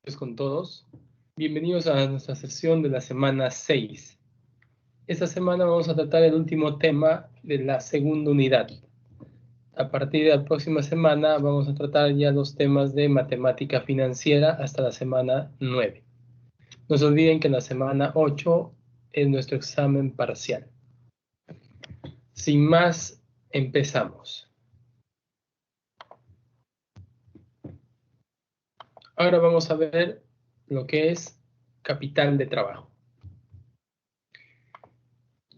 Pues con todos. Bienvenidos a nuestra sesión de la semana 6. Esta semana vamos a tratar el último tema de la segunda unidad. A partir de la próxima semana vamos a tratar ya los temas de matemática financiera hasta la semana 9. No se olviden que la semana 8 es nuestro examen parcial. Sin más, empezamos. Ahora vamos a ver lo que es capital de trabajo.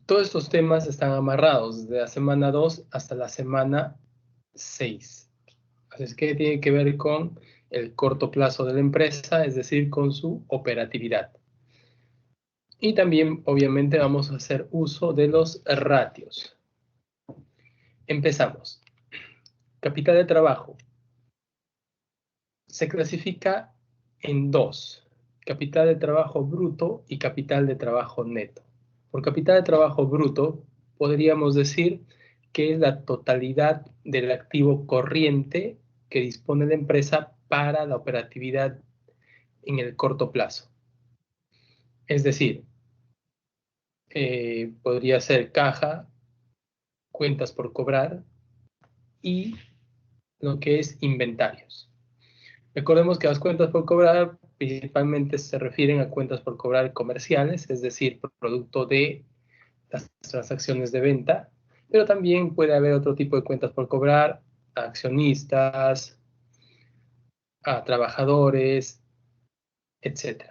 Todos estos temas están amarrados desde la semana 2 hasta la semana 6. Así es que tiene que ver con el corto plazo de la empresa, es decir, con su operatividad. Y también, obviamente, vamos a hacer uso de los ratios. Empezamos. Capital de trabajo. Se clasifica en dos. Capital de trabajo bruto y capital de trabajo neto. Por capital de trabajo bruto, podríamos decir que es la totalidad del activo corriente que dispone la empresa para la operatividad en el corto plazo. Es decir, podría ser caja, cuentas por cobrar y lo que es inventarios. Recordemos que las cuentas por cobrar principalmente se refieren a cuentas por cobrar comerciales, es decir, producto de las transacciones de venta, pero también puede haber otro tipo de cuentas por cobrar a accionistas, a trabajadores, etc.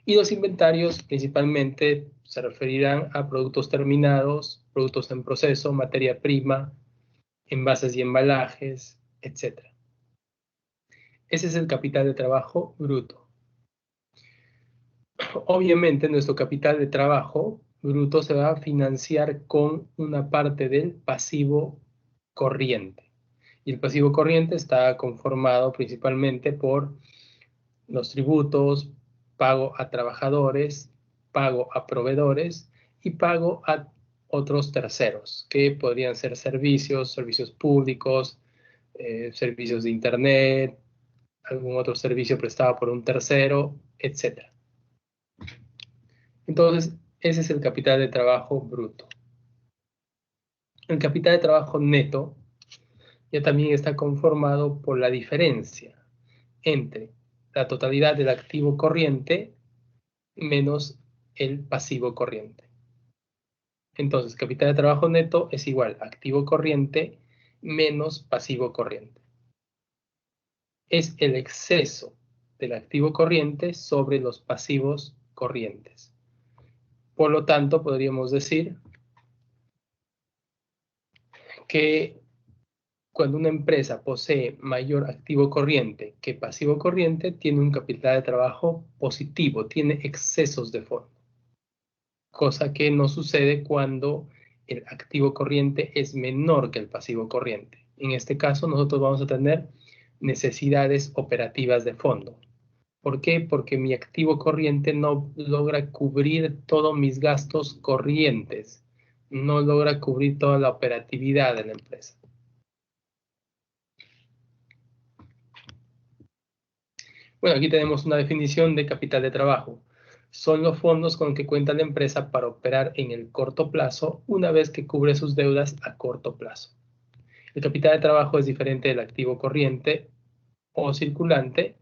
Y los inventarios principalmente se referirán a productos terminados, productos en proceso, materia prima, envases y embalajes, etc. Ese es el capital de trabajo bruto. Obviamente nuestro capital de trabajo bruto se va a financiar con una parte del pasivo corriente. Y el pasivo corriente está conformado principalmente por los tributos, pago a trabajadores, pago a proveedores y pago a otros terceros, que podrían ser servicios públicos, servicios de internet, algún otro servicio prestado por un tercero, etc. Entonces, ese es el capital de trabajo bruto. El capital de trabajo neto ya también está conformado por la diferencia entre la totalidad del activo corriente menos el pasivo corriente. Entonces, capital de trabajo neto es igual a activo corriente menos pasivo corriente. Es el exceso del activo corriente sobre los pasivos corrientes. Por lo tanto, podríamos decir que cuando una empresa posee mayor activo corriente que pasivo corriente, tiene un capital de trabajo positivo, tiene excesos de fondo. Cosa que no sucede cuando el activo corriente es menor que el pasivo corriente. En este caso, nosotros vamos a tener necesidades operativas de fondo. ¿Por qué? Porque mi activo corriente no logra cubrir todos mis gastos corrientes, no logra cubrir toda la operatividad de la empresa. Bueno, aquí tenemos una definición de capital de trabajo. Son los fondos con que cuenta la empresa para operar en el corto plazo una vez que cubre sus deudas a corto plazo. El capital de trabajo es diferente del activo corriente o circulante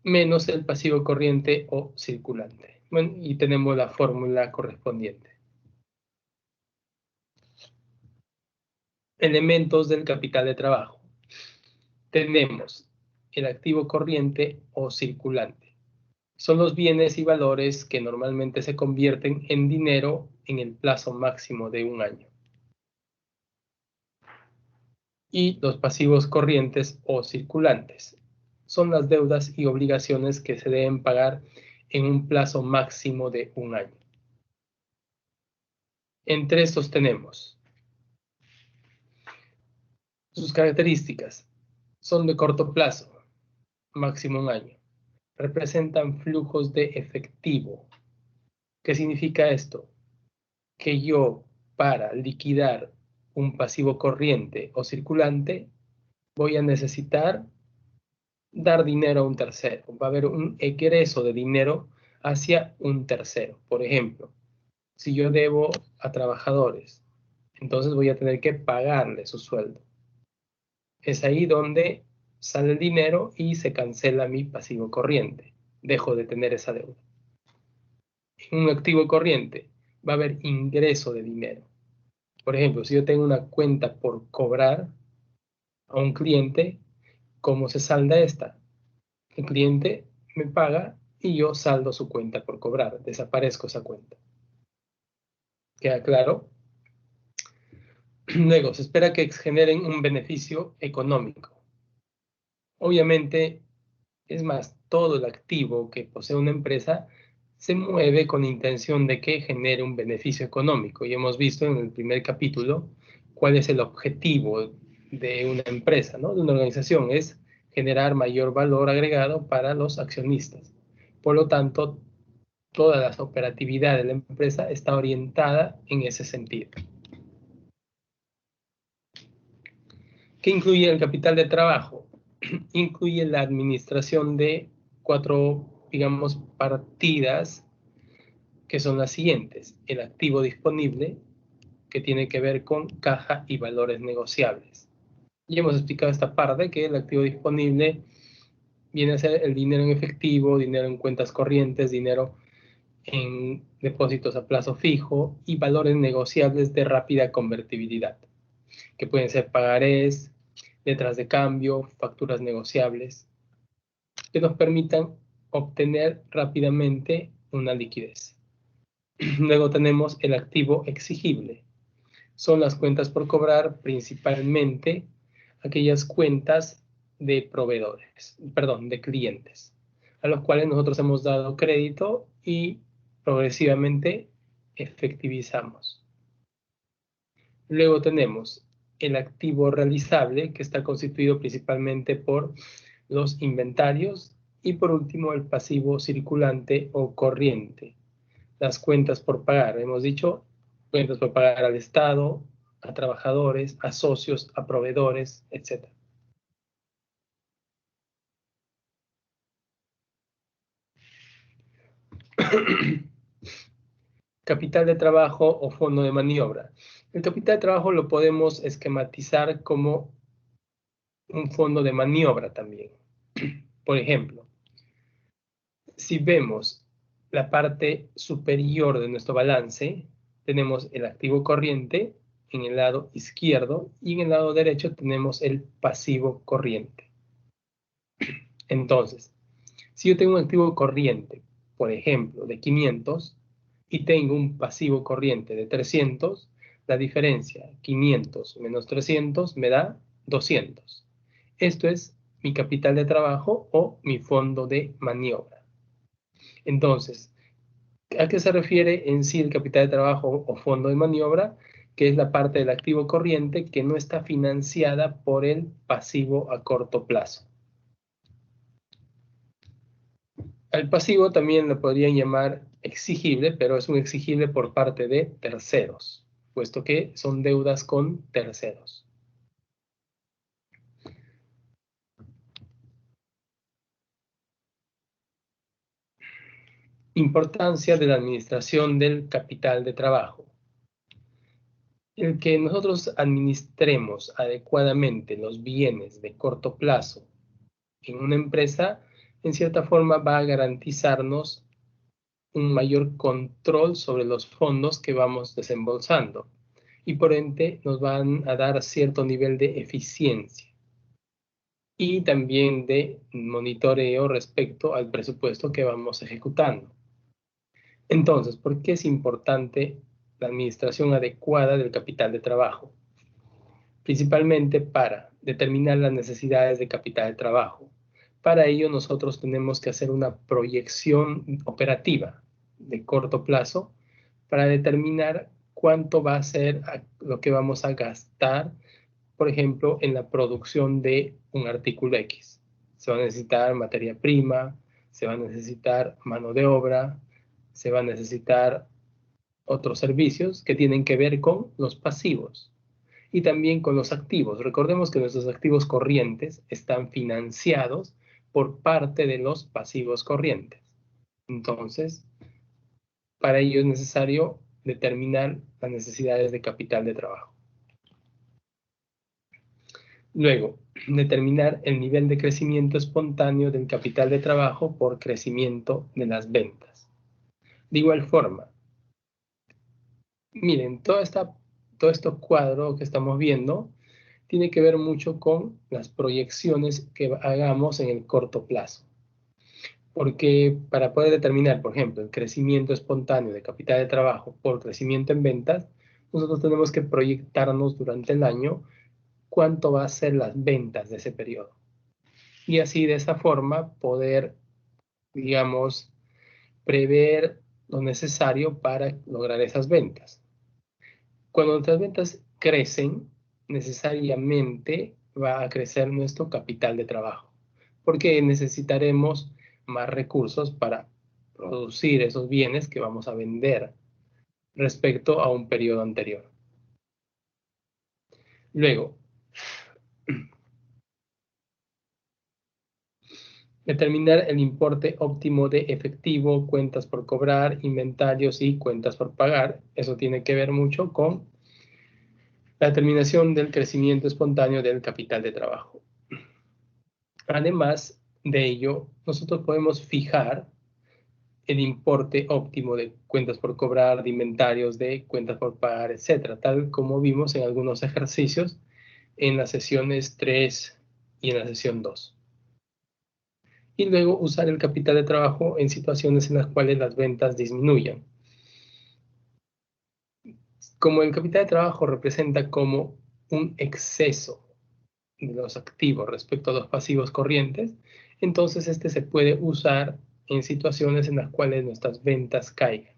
menos el pasivo corriente o circulante. Bueno, y tenemos la fórmula correspondiente. Elementos del capital de trabajo. Tenemos el activo corriente o circulante. Son los bienes y valores que normalmente se convierten en dinero en el plazo máximo de un año. Y los pasivos corrientes o circulantes. Son las deudas y obligaciones que se deben pagar en un plazo máximo de un año. Entre estos tenemos sus características. Son de corto plazo, máximo un año. Representan flujos de efectivo. ¿Qué significa esto? Que yo, para liquidar un pasivo corriente o circulante, voy a necesitar dar dinero a un tercero. Va a haber un egreso de dinero hacia un tercero. Por ejemplo, si yo debo a trabajadores, entonces voy a tener que pagarle su sueldo. Es ahí donde sale el dinero y se cancela mi pasivo corriente. Dejo de tener esa deuda. En un activo corriente va a haber ingreso de dinero. Por ejemplo, si yo tengo una cuenta por cobrar a un cliente, ¿cómo se salda esta? El cliente me paga y yo saldo su cuenta por cobrar, desaparezco esa cuenta. ¿Queda claro? Luego, se espera que generen un beneficio económico. Obviamente, es más, todo el activo que posee una empresa se mueve con intención de que genere un beneficio económico. Y hemos visto en el primer capítulo cuál es el objetivo de una empresa, ¿no? De una organización, es generar mayor valor agregado para los accionistas. Por lo tanto, toda la operatividad de la empresa está orientada en ese sentido. ¿Qué incluye el capital de trabajo? Incluye la administración de 4, digamos, partidas que son las siguientes. El activo disponible, que tiene que ver con caja y valores negociables. Ya hemos explicado esta parte, que el activo disponible viene a ser el dinero en efectivo, dinero en cuentas corrientes, dinero en depósitos a plazo fijo y valores negociables de rápida convertibilidad, que pueden ser pagarés, letras de cambio, facturas negociables, que nos permitan obtener rápidamente una liquidez. Luego tenemos el activo exigible. Son las cuentas por cobrar, principalmente aquellas cuentas de proveedores, perdón, de clientes, a los cuales nosotros hemos dado crédito y progresivamente efectivizamos. Luego tenemos el activo realizable, que está constituido principalmente por los inventarios, y por último el pasivo circulante o corriente, las cuentas por pagar. Hemos dicho cuentas por pagar al Estado, a trabajadores, a socios, a proveedores, etc. Capital de trabajo o fondo de maniobra. El capital de trabajo lo podemos esquematizar como un fondo de maniobra también. Por ejemplo, si vemos la parte superior de nuestro balance, tenemos el activo corriente en el lado izquierdo y en el lado derecho tenemos el pasivo corriente. Entonces, si yo tengo un activo corriente, por ejemplo, de 500 y tengo un pasivo corriente de 300, la diferencia 500 menos 300 me da 200. Esto es mi capital de trabajo o mi fondo de maniobra. Entonces, ¿a qué se refiere en sí el capital de trabajo o fondo de maniobra? Que es la parte del activo corriente que no está financiada por el pasivo a corto plazo. Al pasivo también lo podrían llamar exigible, pero es un exigible por parte de terceros, puesto que son deudas con terceros. Importancia de la administración del capital de trabajo. El que nosotros administremos adecuadamente los bienes de corto plazo en una empresa, en cierta forma va a garantizarnos un mayor control sobre los fondos que vamos desembolsando y por ende nos van a dar cierto nivel de eficiencia y también de monitoreo respecto al presupuesto que vamos ejecutando. Entonces, ¿por qué es importante la administración adecuada del capital de trabajo? Principalmente para determinar las necesidades de capital de trabajo. Para ello nosotros tenemos que hacer una proyección operativa de corto plazo para determinar cuánto va a ser lo que vamos a gastar, por ejemplo, en la producción de un artículo X. Se va a necesitar materia prima, se va a necesitar mano de obra, se va a necesitar otros servicios que tienen que ver con los pasivos y también con los activos. Recordemos que nuestros activos corrientes están financiados por parte de los pasivos corrientes. Entonces, para ello es necesario determinar las necesidades de capital de trabajo. Luego, determinar el nivel de crecimiento espontáneo del capital de trabajo por crecimiento de las ventas. De igual forma, miren, todo este cuadro que estamos viendo tiene que ver mucho con las proyecciones que hagamos en el corto plazo. Porque para poder determinar, por ejemplo, el crecimiento espontáneo de capital de trabajo por crecimiento en ventas, nosotros tenemos que proyectarnos durante el año cuánto va a ser las ventas de ese periodo. Y así, de esa forma, poder, digamos, prever lo necesario para lograr esas ventas. Cuando nuestras ventas crecen, necesariamente va a crecer nuestro capital de trabajo, porque necesitaremos más recursos para producir esos bienes que vamos a vender respecto a un periodo anterior. Luego, determinar el importe óptimo de efectivo, cuentas por cobrar, inventarios y cuentas por pagar. Eso tiene que ver mucho con la determinación del crecimiento espontáneo del capital de trabajo. Además de ello, nosotros podemos fijar el importe óptimo de cuentas por cobrar, de inventarios, de cuentas por pagar, etcétera, tal como vimos en algunos ejercicios en las sesiones 3 y en la sesión 2. Y luego usar el capital de trabajo en situaciones en las cuales las ventas disminuyan. Como el capital de trabajo representa como un exceso de los activos respecto a los pasivos corrientes, entonces este se puede usar en situaciones en las cuales nuestras ventas caigan.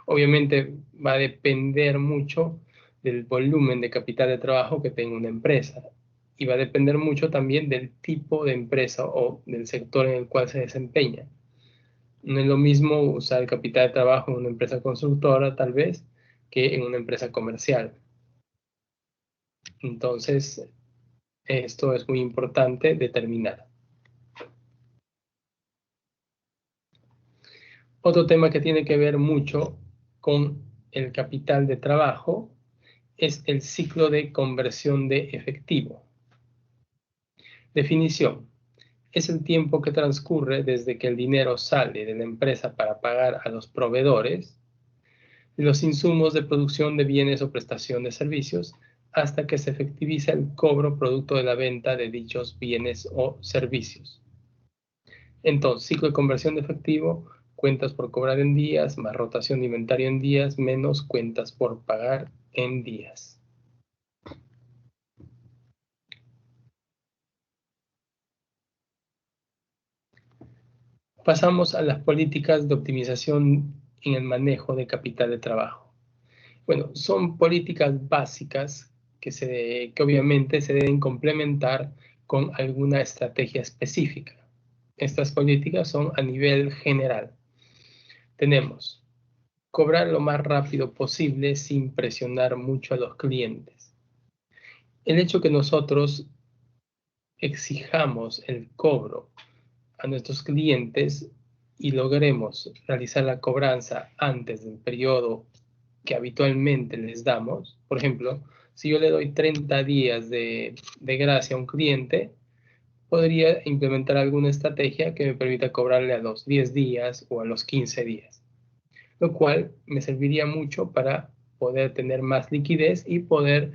Obviamente va a depender mucho del volumen de capital de trabajo que tenga una empresa y va a depender mucho también del tipo de empresa o del sector en el cual se desempeña. No es lo mismo usar el capital de trabajo en una empresa constructora, tal vez, que en una empresa comercial. Entonces, esto es muy importante determinar. Otro tema que tiene que ver mucho con el capital de trabajo es el ciclo de conversión de efectivo. Definición. Es el tiempo que transcurre desde que el dinero sale de la empresa para pagar a los proveedores los insumos de producción de bienes o prestación de servicios hasta que se efectiviza el cobro producto de la venta de dichos bienes o servicios. Entonces, ciclo de conversión de efectivo, cuentas por cobrar en días, más rotación de inventario en días, menos cuentas por pagar en días. Pasamos a las políticas de optimización en el manejo de capital de trabajo. Bueno, son políticas básicas que obviamente se deben complementar con alguna estrategia específica. Estas políticas son a nivel general. Tenemos cobrar lo más rápido posible sin presionar mucho a los clientes. El hecho que nosotros exijamos el cobro a nuestros clientes y logremos realizar la cobranza antes del periodo que habitualmente les damos. Por ejemplo, si yo le doy 30 días de gracia a un cliente, podría implementar alguna estrategia que me permita cobrarle a los 10 días o a los 15 días, lo cual me serviría mucho para poder tener más liquidez y poder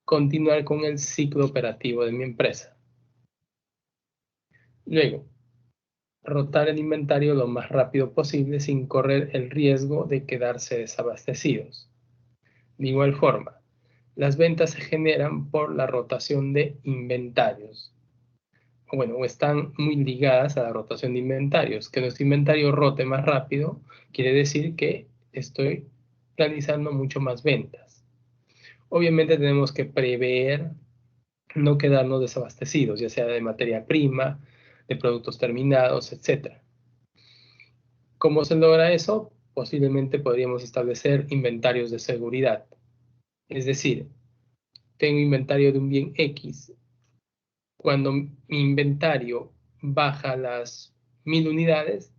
continuar con el ciclo operativo de mi empresa. Luego, rotar el inventario lo más rápido posible sin correr el riesgo de quedarse desabastecidos. De igual forma, las ventas se generan por la rotación de inventarios. O están muy ligadas a la rotación de inventarios. Que nuestro inventario rote más rápido quiere decir que estoy realizando mucho más ventas. Obviamente tenemos que prever no quedarnos desabastecidos, ya sea de materia prima, de productos terminados, etc. ¿Cómo se logra eso? Posiblemente podríamos establecer inventarios de seguridad. Es decir, tengo inventario de un bien X. Cuando mi inventario baja las 1000 unidades,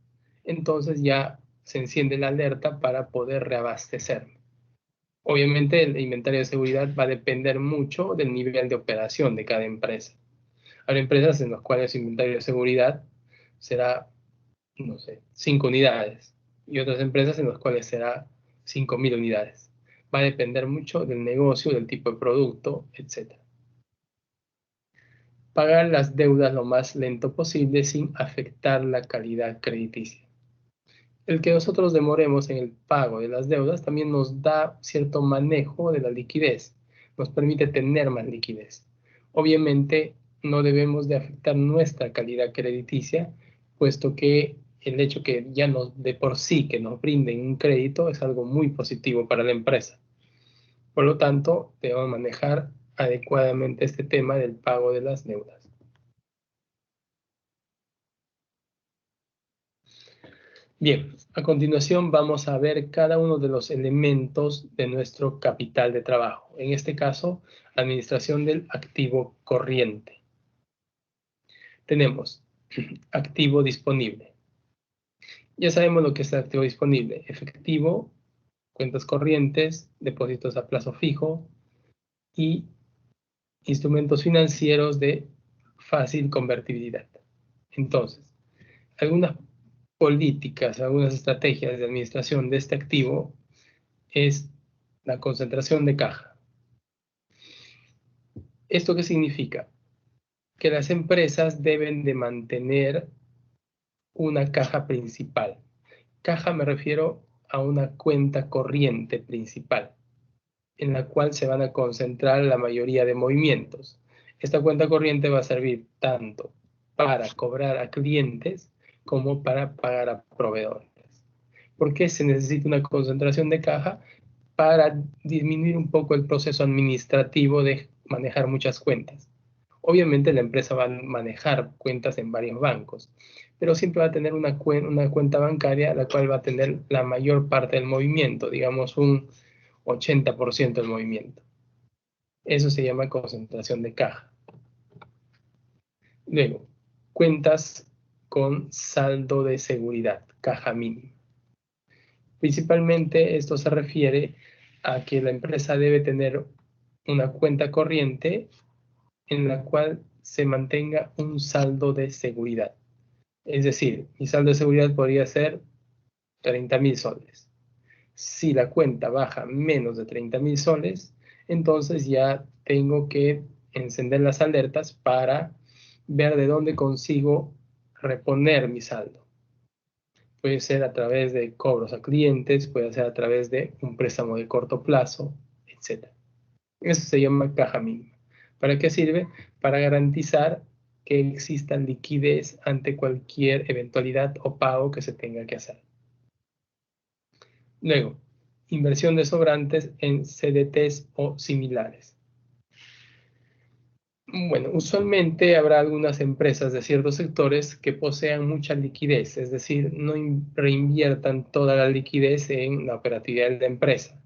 entonces ya se enciende la alerta para poder reabastecerme. Obviamente el inventario de seguridad va a depender mucho del nivel de operación de cada empresa. Hay empresas en las cuales el inventario de seguridad será, no sé, 5 unidades, y otras empresas en las cuales será 5000 unidades. Va a depender mucho del negocio, del tipo de producto, etc. Pagar las deudas lo más lento posible sin afectar la calidad crediticia. El que nosotros demoremos en el pago de las deudas también nos da cierto manejo de la liquidez, nos permite tener más liquidez. Obviamente no debemos de afectar nuestra calidad crediticia, puesto que el hecho que ya de por sí que nos brinden un crédito es algo muy positivo para la empresa. Por lo tanto, debemos manejar adecuadamente este tema del pago de las deudas. Bien, a continuación vamos a ver cada uno de los elementos de nuestro capital de trabajo. En este caso, administración del activo corriente. Tenemos activo disponible. Ya sabemos lo que es el activo disponible. Efectivo, cuentas corrientes, depósitos a plazo fijo y instrumentos financieros de fácil convertibilidad. Entonces, algunas políticas, algunas estrategias de administración de este activo es la concentración de caja. ¿Esto qué significa? Que las empresas deben de mantener una caja principal. Caja me refiero a una cuenta corriente principal, en la cual se van a concentrar la mayoría de movimientos. Esta cuenta corriente va a servir tanto para cobrar a clientes como para pagar a proveedores. ¿Por qué se necesita una concentración de caja? Para disminuir un poco el proceso administrativo de manejar muchas cuentas. Obviamente la empresa va a manejar cuentas en varios bancos, pero siempre va a tener una cuenta bancaria la cual va a tener la mayor parte del movimiento, digamos un 80% del movimiento. Eso se llama concentración de caja. Luego, cuentas con saldo de seguridad, caja mínima. Principalmente esto se refiere a que la empresa debe tener una cuenta corriente en la cual se mantenga un saldo de seguridad. Es decir, mi saldo de seguridad podría ser 30.000 soles. Si la cuenta baja menos de 30.000 soles, entonces ya tengo que encender las alertas para ver de dónde consigo reponer mi saldo. Puede ser a través de cobros a clientes, puede ser a través de un préstamo de corto plazo, etc. Eso se llama caja mínima. ¿Para qué sirve? Para garantizar que exista liquidez ante cualquier eventualidad o pago que se tenga que hacer. Luego, inversión de sobrantes en CDTs o similares. Bueno, usualmente habrá algunas empresas de ciertos sectores que posean mucha liquidez, es decir, no reinviertan toda la liquidez en la operatividad de la empresa.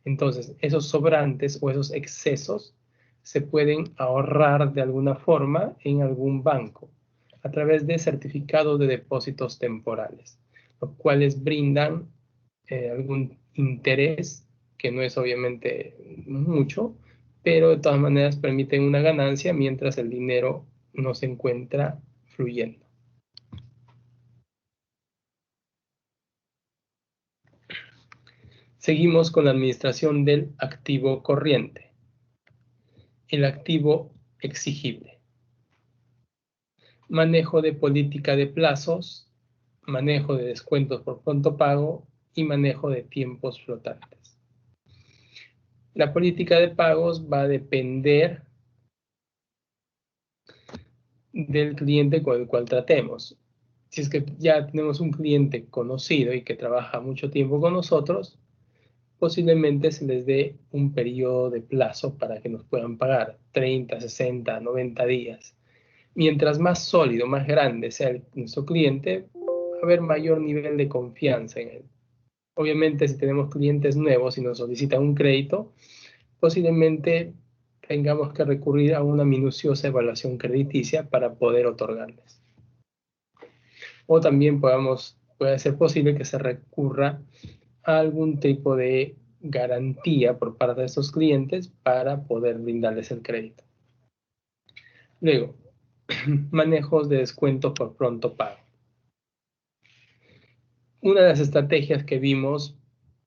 Entonces, esos sobrantes o esos excesos se pueden ahorrar de alguna forma en algún banco a través de certificados de depósitos temporales, los cuales brindan algún interés, que no es obviamente mucho, pero de todas maneras permiten una ganancia mientras el dinero no se encuentra fluyendo. Seguimos con la administración del activo corriente. El activo exigible. Manejo de política de plazos, manejo de descuentos por pronto pago y manejo de tiempos flotantes. La política de pagos va a depender del cliente con el cual tratemos. Si es que ya tenemos un cliente conocido y que trabaja mucho tiempo con nosotros, posiblemente se les dé un periodo de plazo para que nos puedan pagar, 30, 60, 90 días. Mientras más sólido, más grande sea nuestro cliente, va a haber mayor nivel de confianza en él. Obviamente, si tenemos clientes nuevos y nos solicitan un crédito, posiblemente tengamos que recurrir a una minuciosa evaluación crediticia para poder otorgarles. O también puede ser posible que se recurra a algún tipo de garantía por parte de estos clientes para poder brindarles el crédito. Luego, manejos de descuento por pronto pago. Una de las estrategias que vimos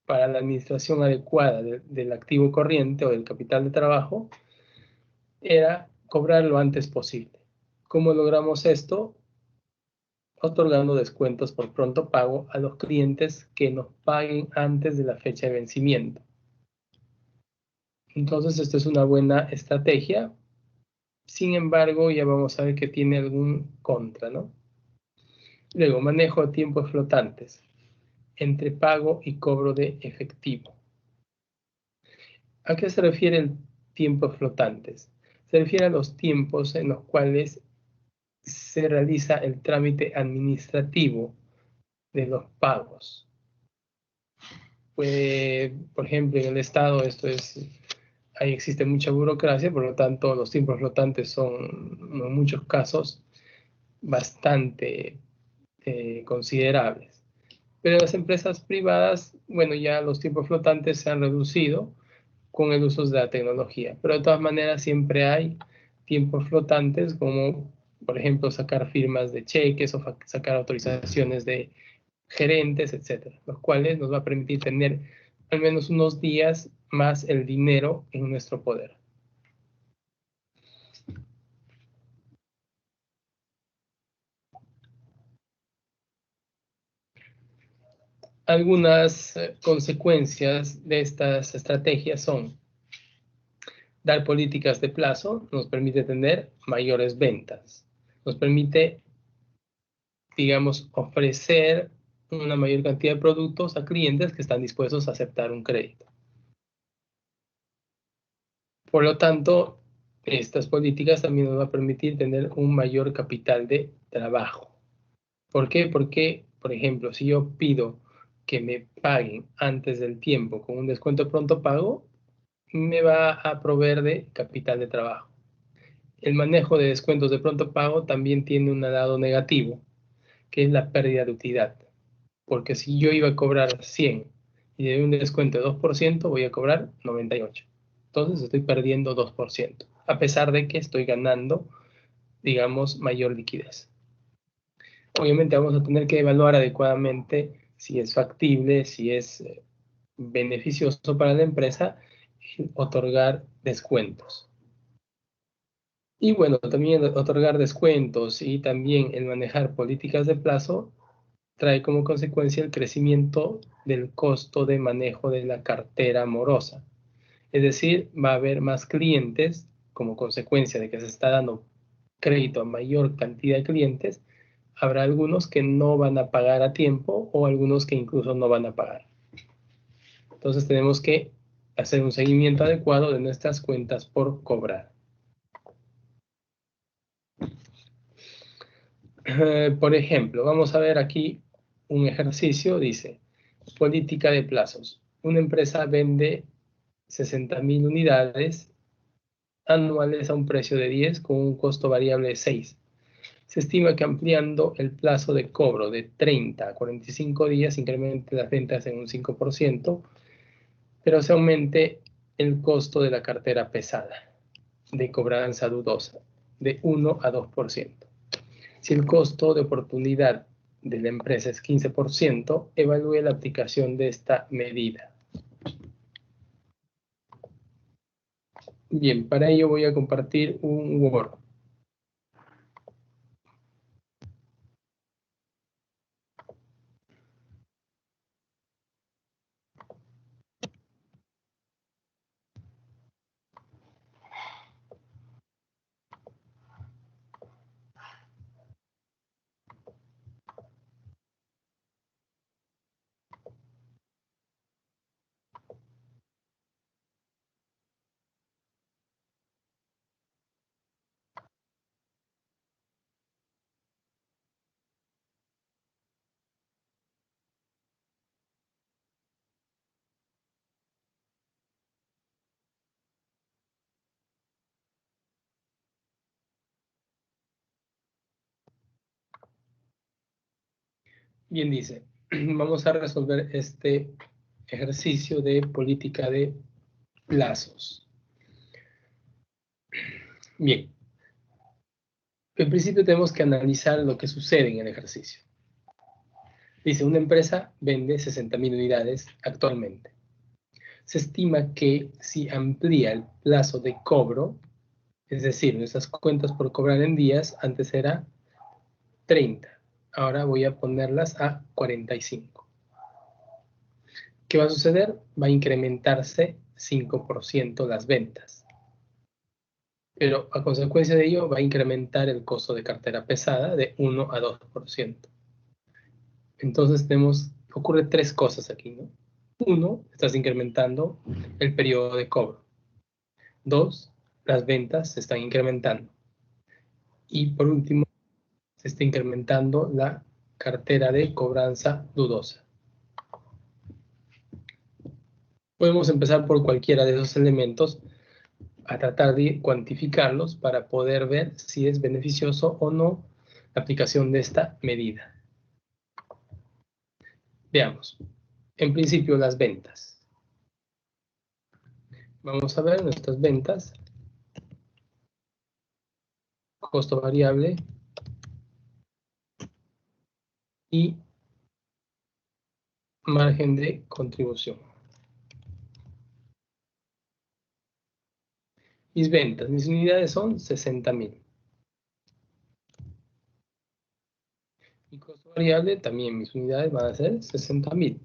para la administración adecuada del activo corriente o del capital de trabajo era cobrar lo antes posible. ¿Cómo logramos esto? Otorgando descuentos por pronto pago a los clientes que nos paguen antes de la fecha de vencimiento. Entonces, esto es una buena estrategia. Sin embargo, ya vamos a ver que tiene algún contra, ¿no? Luego, manejo de tiempos flotantes entre pago y cobro de efectivo. ¿A qué se refiere el tiempos flotantes? Se refiere a los tiempos en los cuales se realiza el trámite administrativo de los pagos. Pues, por ejemplo, en el Estado ahí existe mucha burocracia, por lo tanto los tiempos flotantes son en muchos casos bastante considerables. Pero en las empresas privadas, bueno, ya los tiempos flotantes se han reducido con el uso de la tecnología, pero de todas maneras siempre hay tiempos flotantes como, por ejemplo, sacar firmas de cheques o sacar autorizaciones de gerentes, etcétera, los cuales nos va a permitir tener al menos unos días más el dinero en nuestro poder. Algunas consecuencias de estas estrategias son dar políticas de plazo, nos permite tener mayores ventas, nos permite, digamos, ofrecer una mayor cantidad de productos a clientes que están dispuestos a aceptar un crédito. Por lo tanto, estas políticas también nos van a permitir tener un mayor capital de trabajo. ¿Por qué? Porque, por ejemplo, si yo pido que me paguen antes del tiempo con un descuento de pronto pago, me va a proveer de capital de trabajo. El manejo de descuentos de pronto pago también tiene un lado negativo, que es la pérdida de utilidad. Porque si yo iba a cobrar 100 y de un descuento de 2%, voy a cobrar 98. Entonces estoy perdiendo 2%, a pesar de que estoy ganando, digamos, mayor liquidez. Obviamente vamos a tener que evaluar adecuadamente si es factible, si es beneficioso para la empresa otorgar descuentos. Y bueno, también otorgar descuentos y también el manejar políticas de plazo trae como consecuencia el crecimiento del costo de manejo de la cartera morosa. Es decir, va a haber más clientes como consecuencia de que se está dando crédito a mayor cantidad de clientes. Habrá algunos que no van a pagar a tiempo o algunos que incluso no van a pagar. Entonces tenemos que hacer un seguimiento adecuado de nuestras cuentas por cobrar. Por ejemplo, vamos a ver aquí un ejercicio, dice, política de plazos. Una empresa vende 60.000 unidades anuales a un precio de 10 con un costo variable de 6. Se estima que ampliando el plazo de cobro de 30 a 45 días incremente las ventas en un 5%, pero se aumente el costo de la cartera pesada de cobranza dudosa de 1 a 2%. Si el costo de oportunidad de la empresa es 15%, evalúe la aplicación de esta medida. Bien, para ello voy a compartir un Word. Bien dice, vamos a resolver este ejercicio de política de plazos. Bien, en principio tenemos que analizar lo que sucede en el ejercicio. Dice, una empresa vende 60.000 unidades actualmente. Se estima que si amplía el plazo de cobro, es decir, nuestras cuentas por cobrar en días, antes era 30, ahora voy a ponerlas a 45. ¿Qué va a suceder? Va a incrementarse 5% las ventas. Pero a consecuencia de ello va a incrementar el costo de cartera pesada de 1 a 2%. Entonces ocurre tres cosas aquí, ¿no? Uno, estás incrementando el periodo de cobro. Dos, las ventas se están incrementando. Y por último, se está incrementando la cartera de cobranza dudosa. Podemos empezar por cualquiera de esos elementos a tratar de cuantificarlos para poder ver si es beneficioso o no la aplicación de esta medida. Veamos. En principio, las ventas. Vamos a ver nuestras ventas. Costo variable y margen de contribución. Mis ventas, mis unidades son 60.000. Mi costo variable, también mis unidades van a ser 60.000.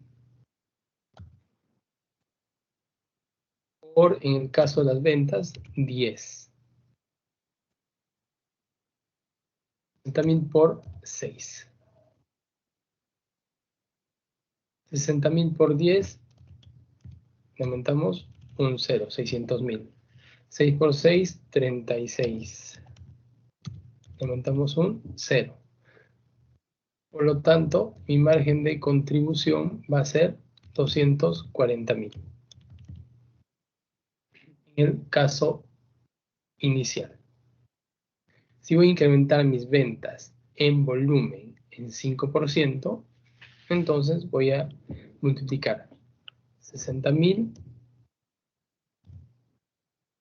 Por, en el caso de las ventas, 10. 60.000 por 6. 60.000 por 10, aumentamos un 0, 600.000. 6 por 6, 36. Aumentamos un 0. Por lo tanto, mi margen de contribución va a ser 240.000. En el caso inicial. Si voy a incrementar mis ventas en volumen en 5%, entonces voy a multiplicar 60.000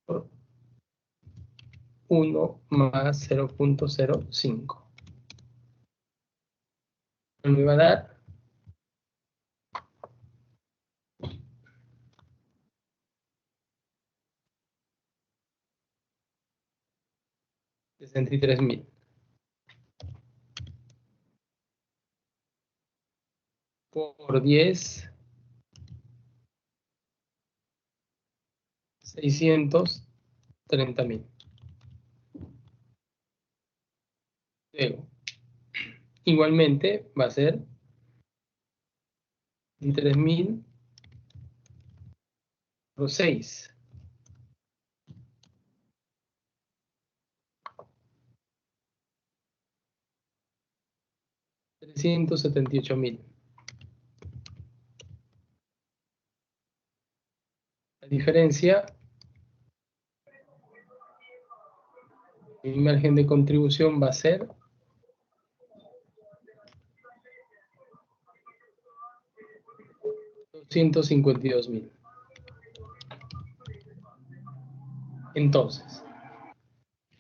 por 1 más 0.05. Me va a dar 63.000. Por 10, 630.000. Luego, igualmente va a ser 3.000 por 6. 378.000. La diferencia, mi margen de contribución va a ser 252.000. Entonces,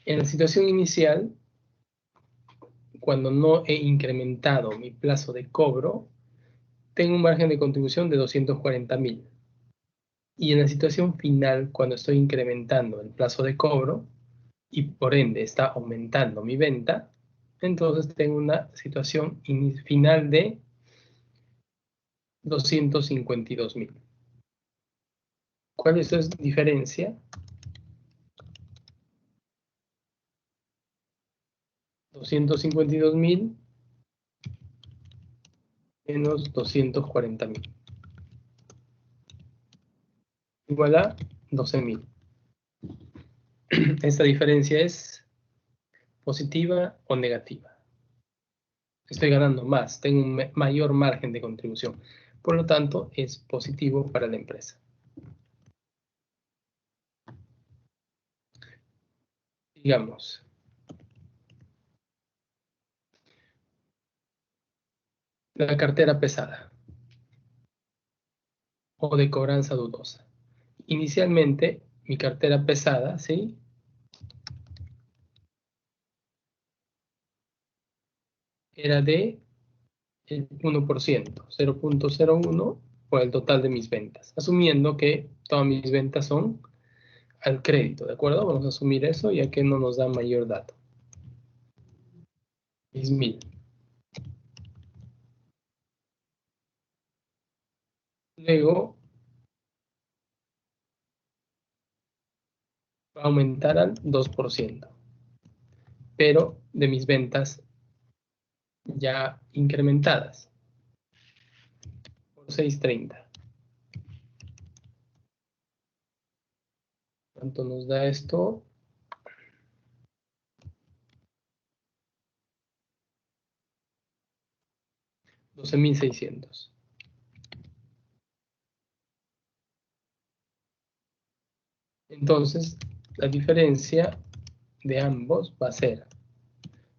en la situación inicial, cuando no he incrementado mi plazo de cobro, tengo un margen de contribución de 240.000. Y en la situación final, cuando estoy incrementando el plazo de cobro y por ende está aumentando mi venta, entonces tengo una situación final de 252.000. ¿Cuál es esa diferencia? 252.000 menos 240.000. Igual a 12.000. ¿Esta diferencia es positiva o negativa? Estoy ganando más, tengo un mayor margen de contribución. Por lo tanto, es positivo para la empresa. Digamos, la cartera pesada o de cobranza dudosa. Inicialmente, mi cartera pesada, ¿sí? Era de el 1%, 0.01 por el total de mis ventas, asumiendo que todas mis ventas son al crédito, ¿de acuerdo? Vamos a asumir eso ya que no nos da mayor dato. Es 1000. Luego va a aumentar al 2%, pero de mis ventas ya incrementadas por 630. ¿Cuánto nos da esto? 12.600. Entonces, la diferencia de ambos va a ser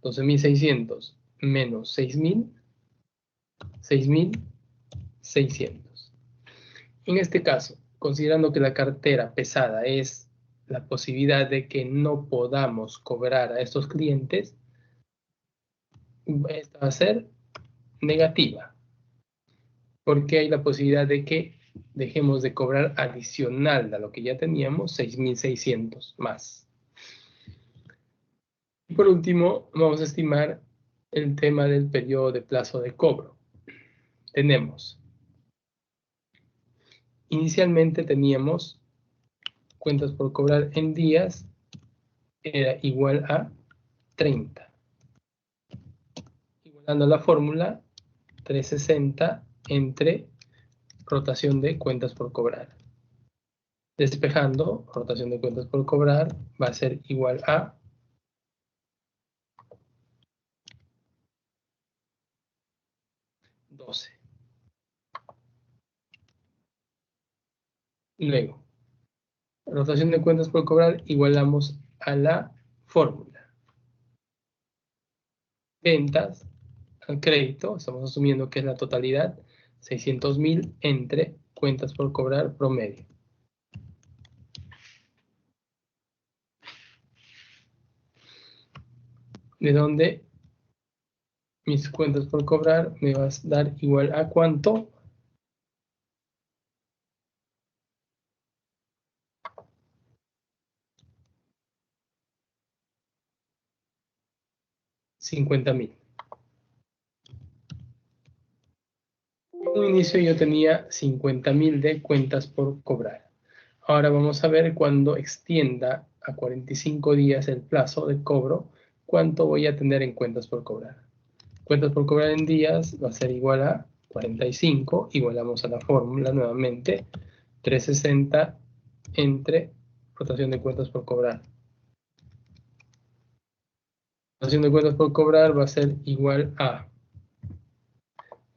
12.600 menos 6.600. En este caso, considerando que la cartera pesada es la posibilidad de que no podamos cobrar a estos clientes, esta va a ser negativa, porque hay la posibilidad de que dejemos de cobrar adicional a lo que ya teníamos, 6.600 más. Y por último, vamos a estimar el tema del periodo de plazo de cobro. Inicialmente teníamos cuentas por cobrar en días, era igual a 30. Igualando la fórmula, 360 entre rotación de cuentas por cobrar. Despejando, rotación de cuentas por cobrar va a ser igual a 12. Luego, rotación de cuentas por cobrar igualamos a la fórmula. Ventas al crédito, estamos asumiendo que es la totalidad, 600.000 entre cuentas por cobrar promedio. De donde mis cuentas por cobrar me va a dar igual a ¿cuánto? 50.000. En un inicio yo tenía 50.000 de cuentas por cobrar. Ahora vamos a ver cuando extienda a 45 días el plazo de cobro, cuánto voy a tener en cuentas por cobrar. Cuentas por cobrar en días va a ser igual a 45, igualamos a la fórmula nuevamente, 360 entre rotación de cuentas por cobrar. Rotación de cuentas por cobrar va a ser igual a,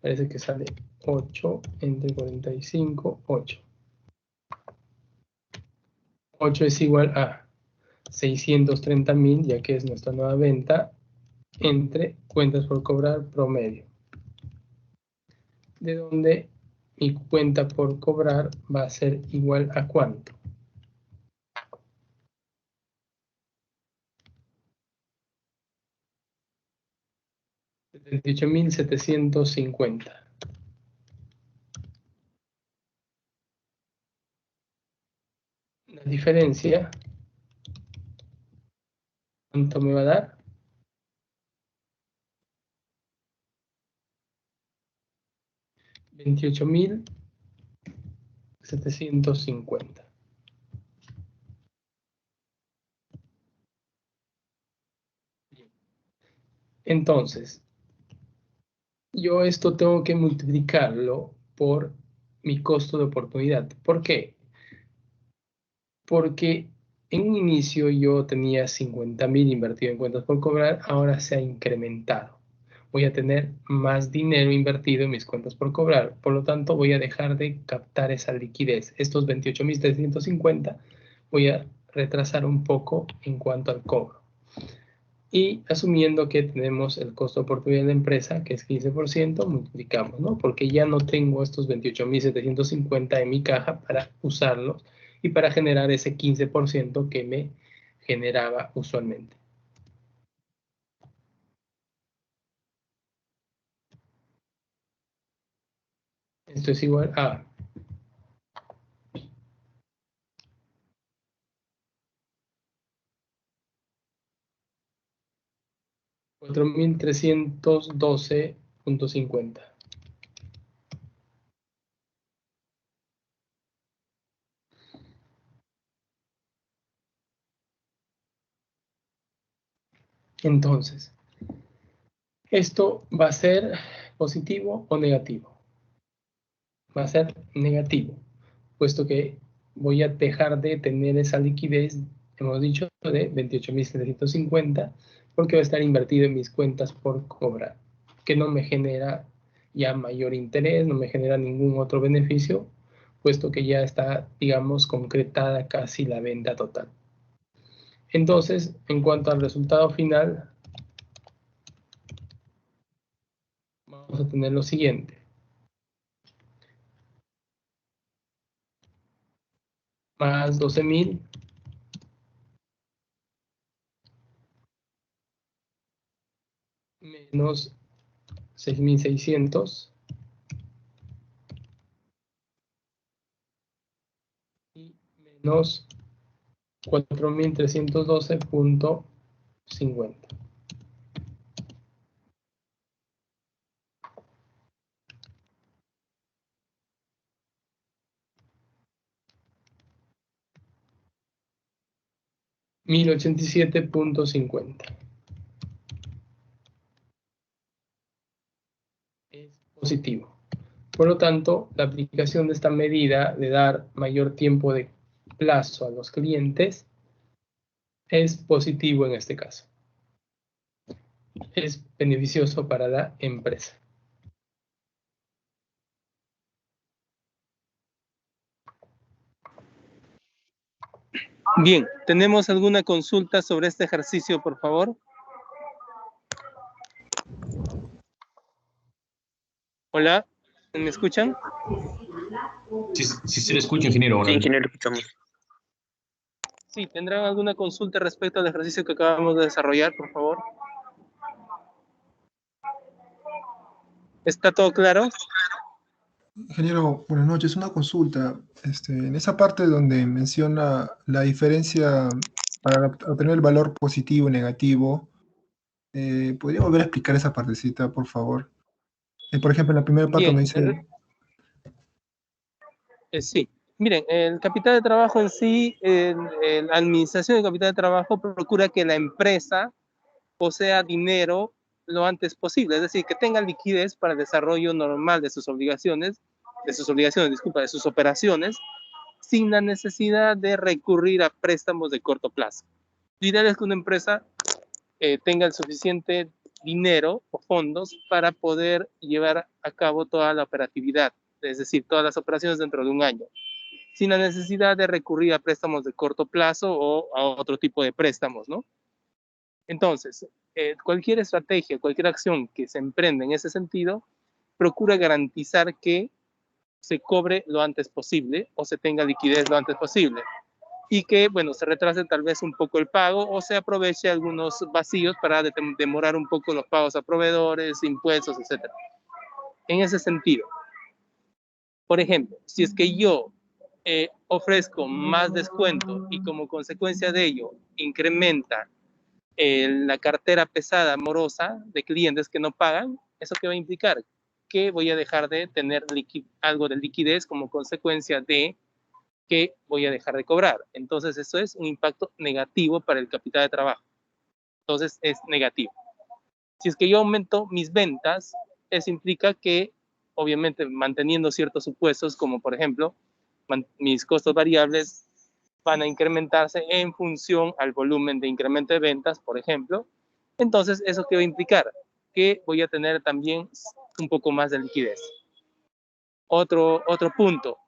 parece que sale 8 entre 45, 8. 8 es igual a 630.000, ya que es nuestra nueva venta, entre cuentas por cobrar promedio. De donde mi cuenta por cobrar va a ser igual a ¿cuánto? 78.750. La diferencia, ¿cuánto me va a dar? 28.750. Entonces, yo esto tengo que multiplicarlo por mi costo de oportunidad. ¿Por qué? Porque en un inicio yo tenía 50.000 invertido en cuentas por cobrar, ahora se ha incrementado. Voy a tener más dinero invertido en mis cuentas por cobrar, por lo tanto voy a dejar de captar esa liquidez. Estos 28.350 voy a retrasar un poco en cuanto al cobro. Y asumiendo que tenemos el costo de oportunidad de la empresa, que es 15%, multiplicamos, ¿no? Porque ya no tengo estos 28.750 en mi caja para usarlos y para generar ese 15% que me generaba usualmente. Esto es igual a 4.312.50. Entonces, ¿esto va a ser positivo o negativo? Va a ser negativo, puesto que voy a dejar de tener esa liquidez, hemos dicho, de 28.750, porque va a estar invertido en mis cuentas por cobrar, que no me genera ya mayor interés, no me genera ningún otro beneficio, puesto que ya está, digamos, concretada casi la venta total. Entonces, en cuanto al resultado final, vamos a tener lo siguiente. Más 12.000 menos 6.600 y menos 4.312.50. $1.087.50. Es positivo. Por lo tanto, la aplicación de esta medida de dar mayor tiempo de plazo a los clientes es positivo en este caso. Es beneficioso para la empresa. Bien, ¿tenemos alguna consulta sobre este ejercicio, por favor? Hola, ¿me escuchan? Sí, sí se le escucha, ingeniero. Sí, ingeniero, escuchamos. Sí, ¿tendrán alguna consulta respecto al ejercicio que acabamos de desarrollar, por favor? ¿Está todo claro? Ingeniero, buenas noches. Una consulta. En esa parte donde menciona la diferencia para obtener el valor positivo y negativo, ¿podría volver a explicar esa partecita, por favor? Por ejemplo, en la primera parte donde Bien, dice... sí. Miren, el capital de trabajo en sí, la administración del capital de trabajo procura que la empresa posea dinero lo antes posible, es decir, que tenga liquidez para el desarrollo normal de sus obligaciones, de sus operaciones, sin la necesidad de recurrir a préstamos de corto plazo. Lo ideal es que una empresa tenga el suficiente dinero o fondos para poder llevar a cabo toda la operatividad, es decir, todas las operaciones dentro de un año, sin la necesidad de recurrir a préstamos de corto plazo o a otro tipo de préstamos, ¿no? Entonces, cualquier estrategia, cualquier acción que se emprenda en ese sentido, procura garantizar que se cobre lo antes posible o se tenga liquidez lo antes posible y que, bueno, se retrase tal vez un poco el pago o se aproveche algunos vacíos para demorar un poco los pagos a proveedores, impuestos, etc. En ese sentido, por ejemplo, si es que yo ofrezco más descuento y como consecuencia de ello incrementa la cartera pesada morosa de clientes que no pagan, ¿eso qué va a implicar? Que voy a dejar de tener algo de liquidez como consecuencia de que voy a dejar de cobrar. Entonces, eso es un impacto negativo para el capital de trabajo. Entonces, es negativo. Si es que yo aumento mis ventas, eso implica que, obviamente, manteniendo ciertos supuestos, como por ejemplo, mis costos variables van a incrementarse en función al volumen de incremento de ventas, por ejemplo. Entonces, ¿eso qué va a implicar? Que voy a tener también un poco más de liquidez. Otro punto,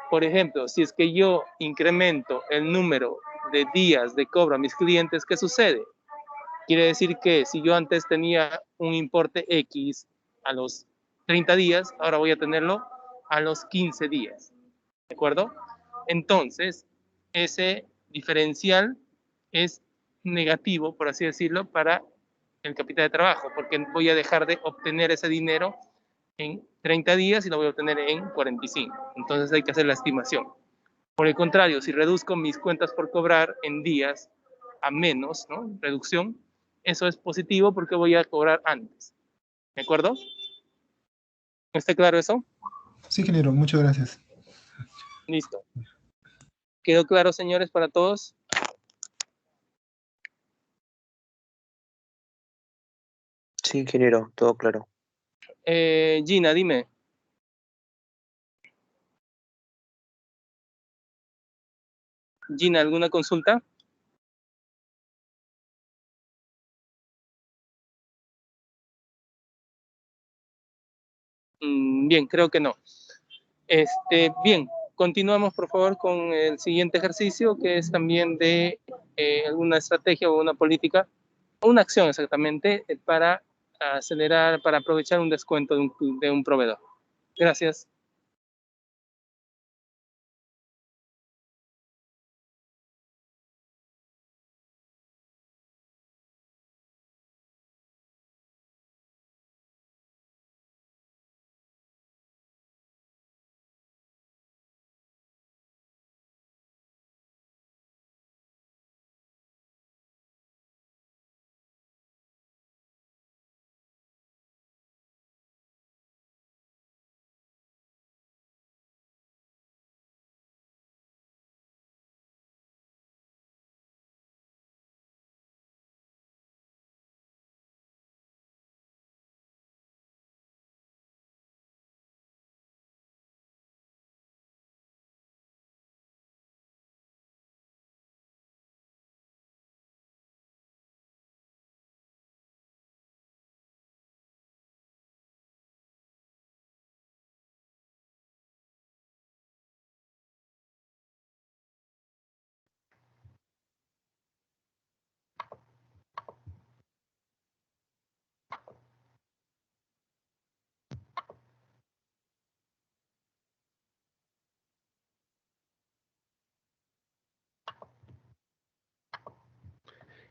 por ejemplo, si es que yo incremento el número de días de cobro a mis clientes, ¿qué sucede? Quiere decir que si yo antes tenía un importe X a los 30 días, ahora voy a tenerlo a los 15 días. ¿De acuerdo? Entonces, ese diferencial es negativo, por así decirlo, para el capital de trabajo, porque voy a dejar de obtener ese dinero en 30 días y lo voy a obtener en 45. Entonces hay que hacer la estimación. Por el contrario, si reduzco mis cuentas por cobrar en días a menos, ¿no? Reducción, eso es positivo porque voy a cobrar antes. ¿De acuerdo? ¿Está claro eso? Sí, ingeniero, muchas gracias. Listo. ¿Quedó claro, señores, para todos? Sí, ingeniero, todo claro. Gina, dime. Gina, ¿alguna consulta? Bien, creo que no. Bien, continuamos por favor con el siguiente ejercicio, que es también de alguna estrategia o una política, una acción exactamente, para acelerar, para aprovechar un descuento de un proveedor. Gracias.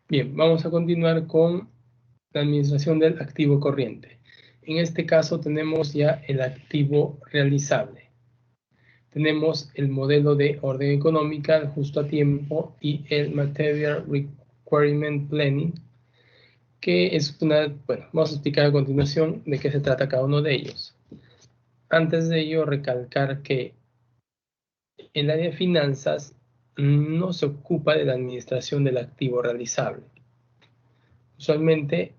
Bien, vamos a continuar con la administración del activo corriente. En este caso tenemos ya el activo realizable. Tenemos el modelo de orden económica, el justo a tiempo y el Material Requirement Planning, que es una, bueno, vamos a explicar a continuación de qué se trata cada uno de ellos. Antes de ello, recalcar que el área de finanzas no se ocupa de la administración del activo realizable. Usualmente,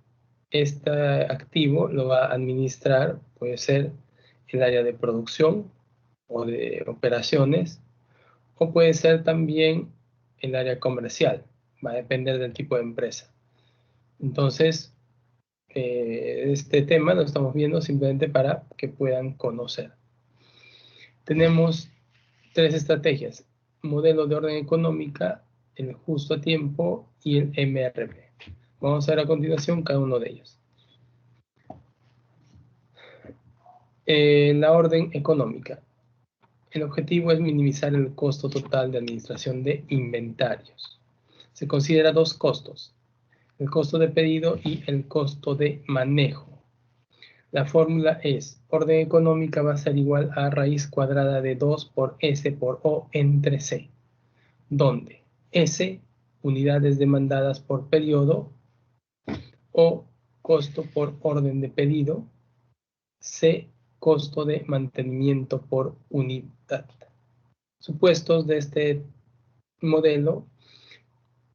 este activo lo va a administrar, puede ser el área de producción o de operaciones, o puede ser también el área comercial, va a depender del tipo de empresa. Entonces, este tema lo estamos viendo simplemente para que puedan conocer. Tenemos tres estrategias: modelo de orden económica, el justo a tiempo y el MRP. Vamos a ver a continuación cada uno de ellos. La orden económica. El objetivo es minimizar el costo total de administración de inventarios. Se considera dos costos: el costo de pedido y el costo de manejo. La fórmula es: orden económica va a ser igual a raíz cuadrada de 2 por S por O entre C, donde S, unidades demandadas por periodo, O, costo por orden de pedido, C, costo de mantenimiento por unidad. Supuestos de este modelo: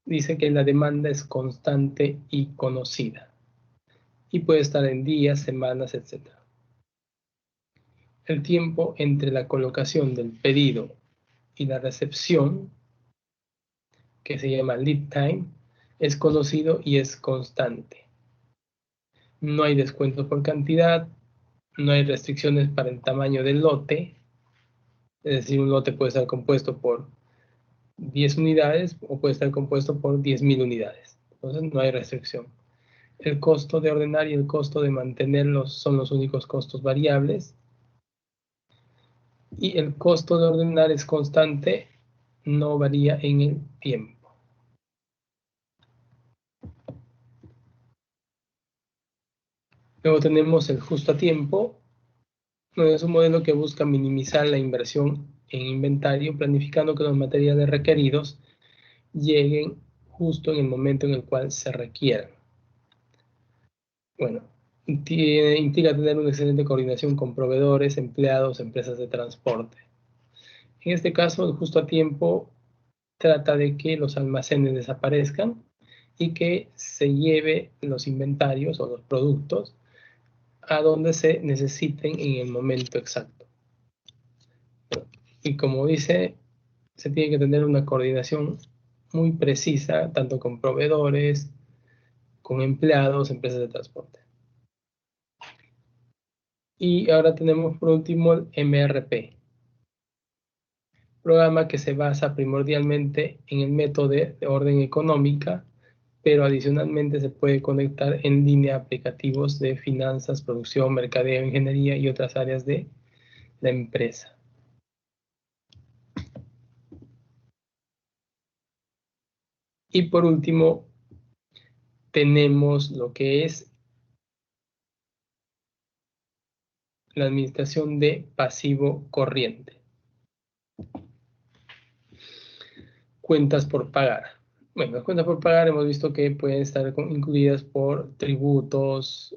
dice que la demanda es constante y conocida, y puede estar en días, semanas, etc. El tiempo entre la colocación del pedido y la recepción, que se llama lead time, es conocido y es constante. No hay descuento por cantidad, no hay restricciones para el tamaño del lote, es decir, un lote puede estar compuesto por 10 unidades o puede estar compuesto por 10.000 unidades. Entonces no hay restricción. El costo de ordenar y el costo de mantenerlos son los únicos costos variables. Y el costo de ordenar es constante, no varía en el tiempo. Luego tenemos el justo a tiempo. Es un modelo que busca minimizar la inversión en inventario, planificando que los materiales requeridos lleguen justo en el momento en el cual se requieran. Bueno, implica tener una excelente coordinación con proveedores, empleados, empresas de transporte. En este caso, el justo a tiempo trata de que los almacenes desaparezcan y que se lleve los inventarios o los productos a donde se necesiten en el momento exacto. Y como dice, se tiene que tener una coordinación muy precisa, tanto con proveedores, con empleados, empresas de transporte. Y ahora tenemos por último el MRP, programa que se basa primordialmente en el método de orden económica, pero adicionalmente se puede conectar en línea a aplicativos de finanzas, producción, mercadeo, ingeniería y otras áreas de la empresa. Y por último, tenemos lo que es la administración de pasivo corriente. Cuentas por pagar. Bueno, las cuentas por pagar hemos visto que pueden estar incluidas por tributos,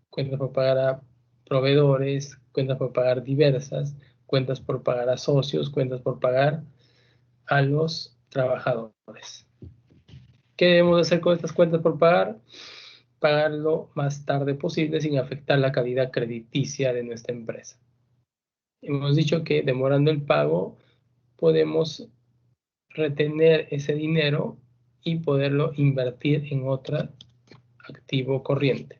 cuentas por pagar a proveedores, cuentas por pagar diversas, cuentas por pagar a socios, cuentas por pagar a los trabajadores. ¿Qué debemos hacer con estas cuentas por pagar? Pagar lo más tarde posible sin afectar la calidad crediticia de nuestra empresa. Hemos dicho que demorando el pago podemos retener ese dinero y poderlo invertir en otro activo corriente.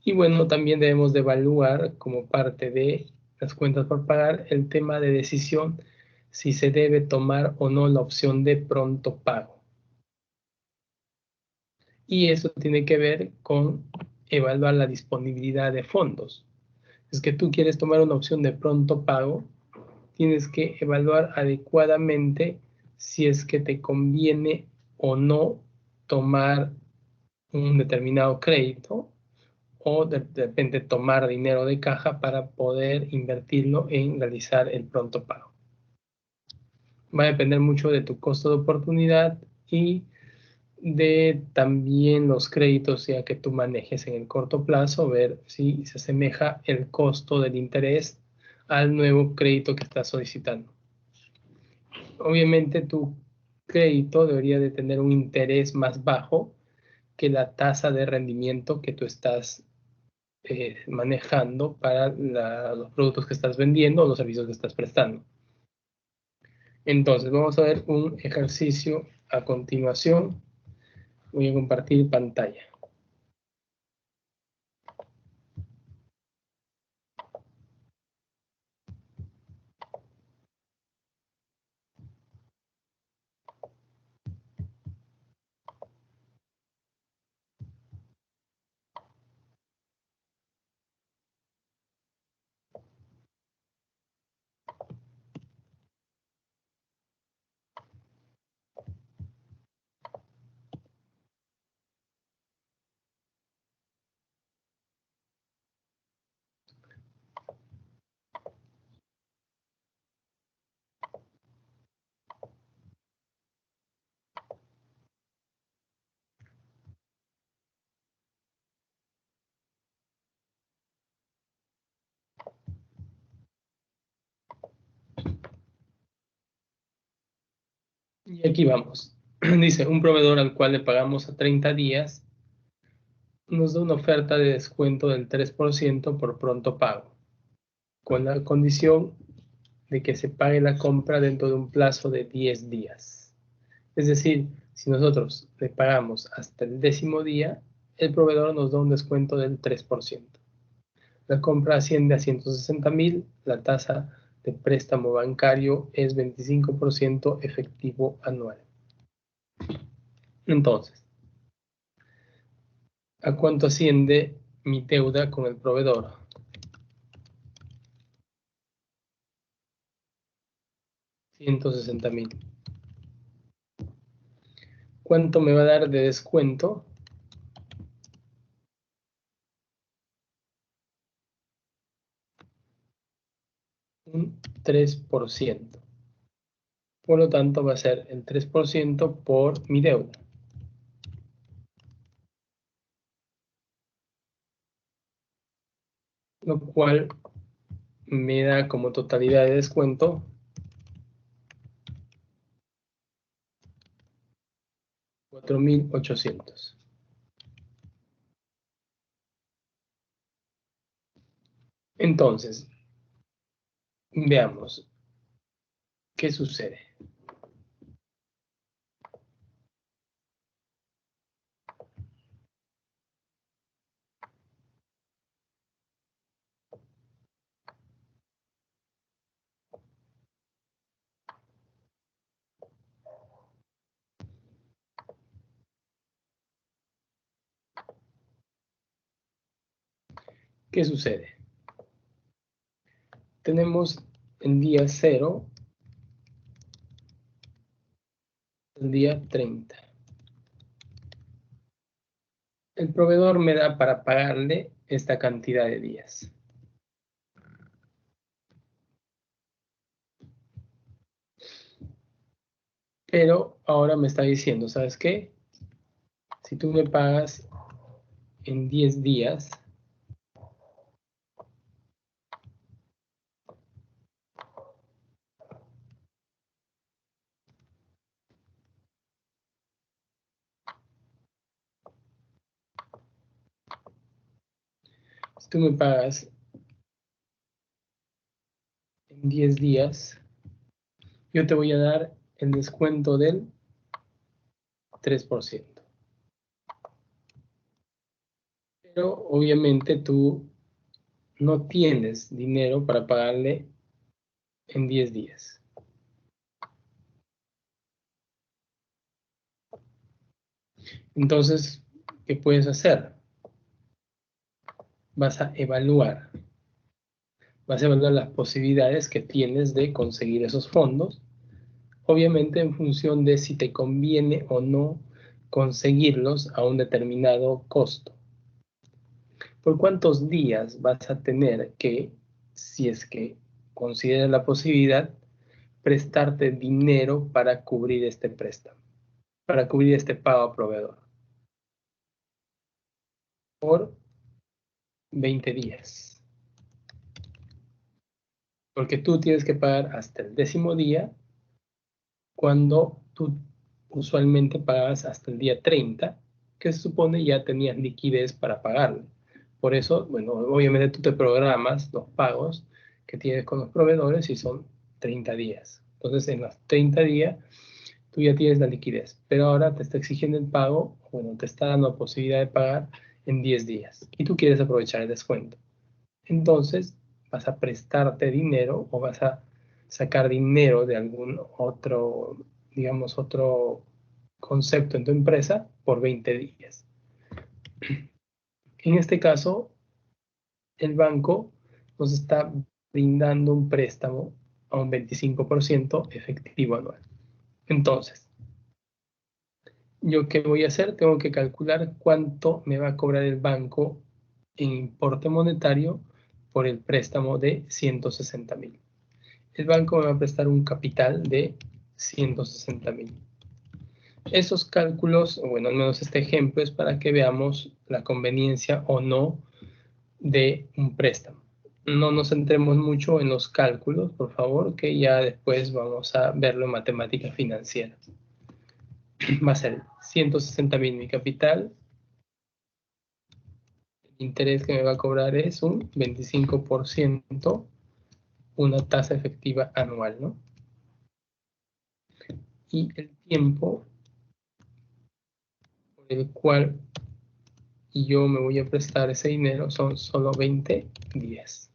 Y bueno, también debemos de evaluar como parte de las cuentas por pagar el tema de decisión si se debe tomar o no la opción de pronto pago. Y eso tiene que ver con evaluar la disponibilidad de fondos. Es que tú quieres tomar una opción de pronto pago, tienes que evaluar adecuadamente si es que te conviene o no tomar un determinado crédito o de repente tomar dinero de caja para poder invertirlo en realizar el pronto pago. Va a depender mucho de tu costo de oportunidad y de también los créditos ya que tú manejes en el corto plazo, ver si se asemeja el costo del interés al nuevo crédito que estás solicitando. Obviamente tu crédito debería de tener un interés más bajo que la tasa de rendimiento que tú estás manejando para los productos que estás vendiendo o los servicios que estás prestando. Entonces, vamos a ver un ejercicio a continuación. Voy a compartir pantalla. Y aquí vamos. Dice, un proveedor al cual le pagamos a 30 días nos da una oferta de descuento del 3% por pronto pago, con la condición de que se pague la compra dentro de un plazo de 10 días. Es decir, si nosotros le pagamos hasta el 10º día, el proveedor nos da un descuento del 3%. La compra asciende a 160.000, la tasa de préstamo bancario es 25% efectivo anual. Entonces, ¿a cuánto asciende mi deuda con el proveedor? $160,000. ¿Cuánto me va a dar de descuento? Un 3%. Por lo tanto, va a ser el 3% por mi deuda. Lo cual me da como totalidad de descuento $4,800. Entonces, veamos qué sucede. ¿Qué sucede? Tenemos el día 0, el día 30. El proveedor me da para pagarle esta cantidad de días. Pero ahora me está diciendo, ¿sabes qué? Si tú me pagas en 10 días, si tú me pagas en 10 días, yo te voy a dar el descuento del 3%. Pero obviamente tú no tienes dinero para pagarle en 10 días. Entonces, ¿qué puedes hacer? Vas a evaluar las posibilidades que tienes de conseguir esos fondos, obviamente en función de si te conviene o no conseguirlos a un determinado costo. ¿Por cuántos días vas a tener que, si es que consideras la posibilidad, prestarte dinero para cubrir este préstamo, para cubrir este pago a proveedor? Por 20 días. Porque tú tienes que pagar hasta el 10º día, cuando tú usualmente pagas hasta el día 30, que se supone ya tenías liquidez para pagarlo. Por eso, bueno, obviamente tú te programas los pagos que tienes con los proveedores y son 30 días. Entonces, en los 30 días, tú ya tienes la liquidez. Pero ahora te está exigiendo el pago, bueno, te está dando la posibilidad de pagar en 10 días. Y tú quieres aprovechar el descuento. Entonces, vas a prestarte dinero o vas a sacar dinero de algún otro, digamos, otro concepto en tu empresa por 20 días. En este caso, el banco nos está brindando un préstamo a un 25% efectivo anual. Entonces, ¿yo qué voy a hacer? Tengo que calcular cuánto me va a cobrar el banco en importe monetario por el préstamo de 160,000. El banco me va a prestar un capital de 160,000. Esos cálculos, o bueno, al menos este ejemplo, es para que veamos la conveniencia o no de un préstamo. No nos centremos mucho en los cálculos, por favor, que ya después vamos a verlo en matemáticas financieras. Va a ser 160,000 mi capital. El interés que me va a cobrar es un 25%, una tasa efectiva anual, ¿no? Y el tiempo por el cual yo me voy a prestar ese dinero son solo 20 días.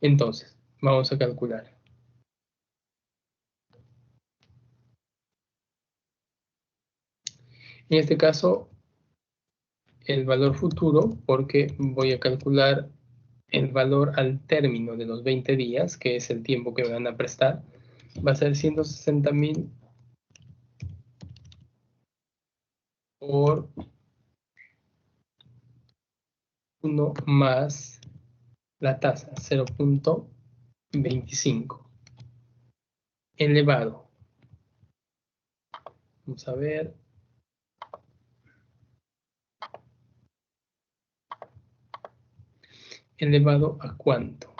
Entonces, vamos a calcular. En este caso, el valor futuro, porque voy a calcular el valor al término de los 20 días, que es el tiempo que me van a prestar, va a ser 160.000 por 1 más la tasa, 0.25, elevado. Vamos a ver. ¿Elevado a cuánto?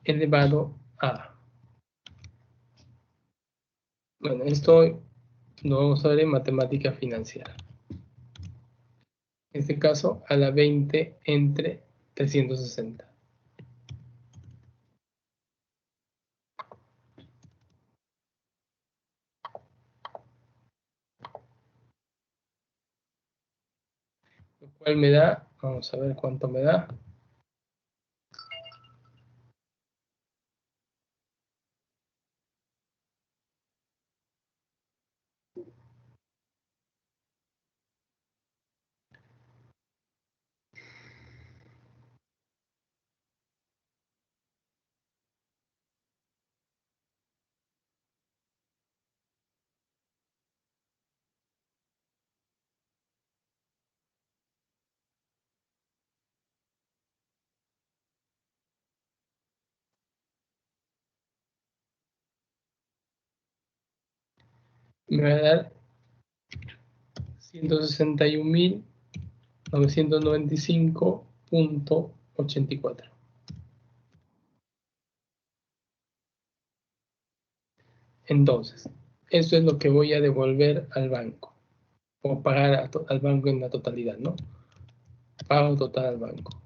Elevado a... Bueno, esto lo vamos a ver en matemática financiera. En este caso, a la 20 entre 360. Lo cual me da, vamos a ver cuánto me da. Me va a dar 161.995.84. Entonces, eso es lo que voy a devolver al banco, o pagar al banco en la totalidad, ¿no? Pago total al banco.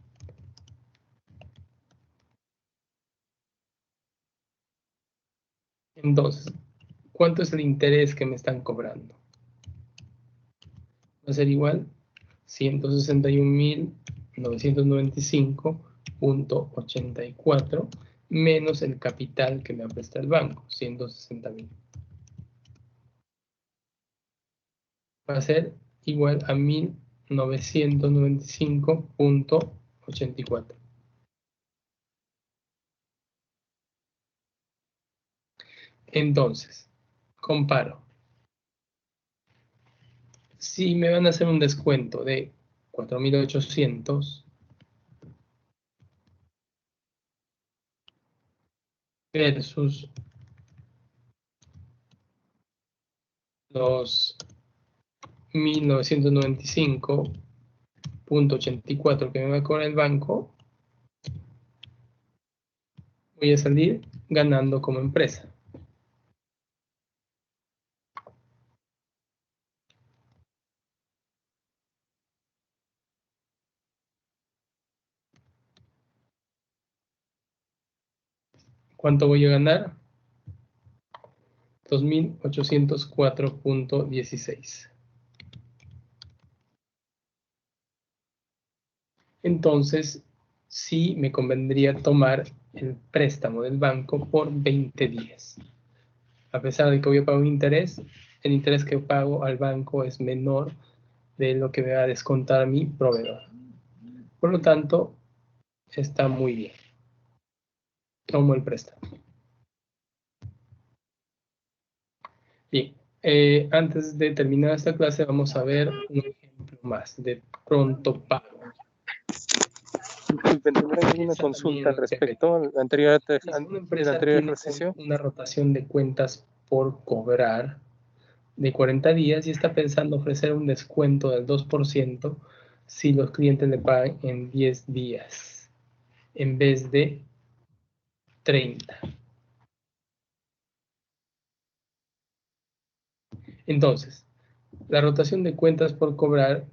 Entonces, ¿cuánto es el interés que me están cobrando? Va a ser igual 161.995.84 menos el capital que me presta el banco, 160.000. Va a ser igual a 1.995.84. Entonces, comparo. Si me van a hacer un descuento de 4.800 versus los 1.995.84 que me va a cobrar el banco, voy a salir ganando como empresa. ¿Cuánto voy a ganar? 2.804.16. Entonces, sí me convendría tomar el préstamo del banco por 20 días. A pesar de que voy a pagar un interés, el interés que pago al banco es menor de lo que me va a descontar mi proveedor. Por lo tanto, está muy bien. Tomo el préstamo. Bien, antes de terminar esta clase vamos a ver un ejemplo más de pronto pago. Disculpen, ¿tendrán alguna consulta al respecto al anterior, Si una al empresa anterior tiene ejercicio? una rotación de cuentas por cobrar de 40 días y está pensando ofrecer un descuento del 2% si los clientes le pagan en 10 días en vez de 30. Entonces, la rotación de cuentas por cobrar,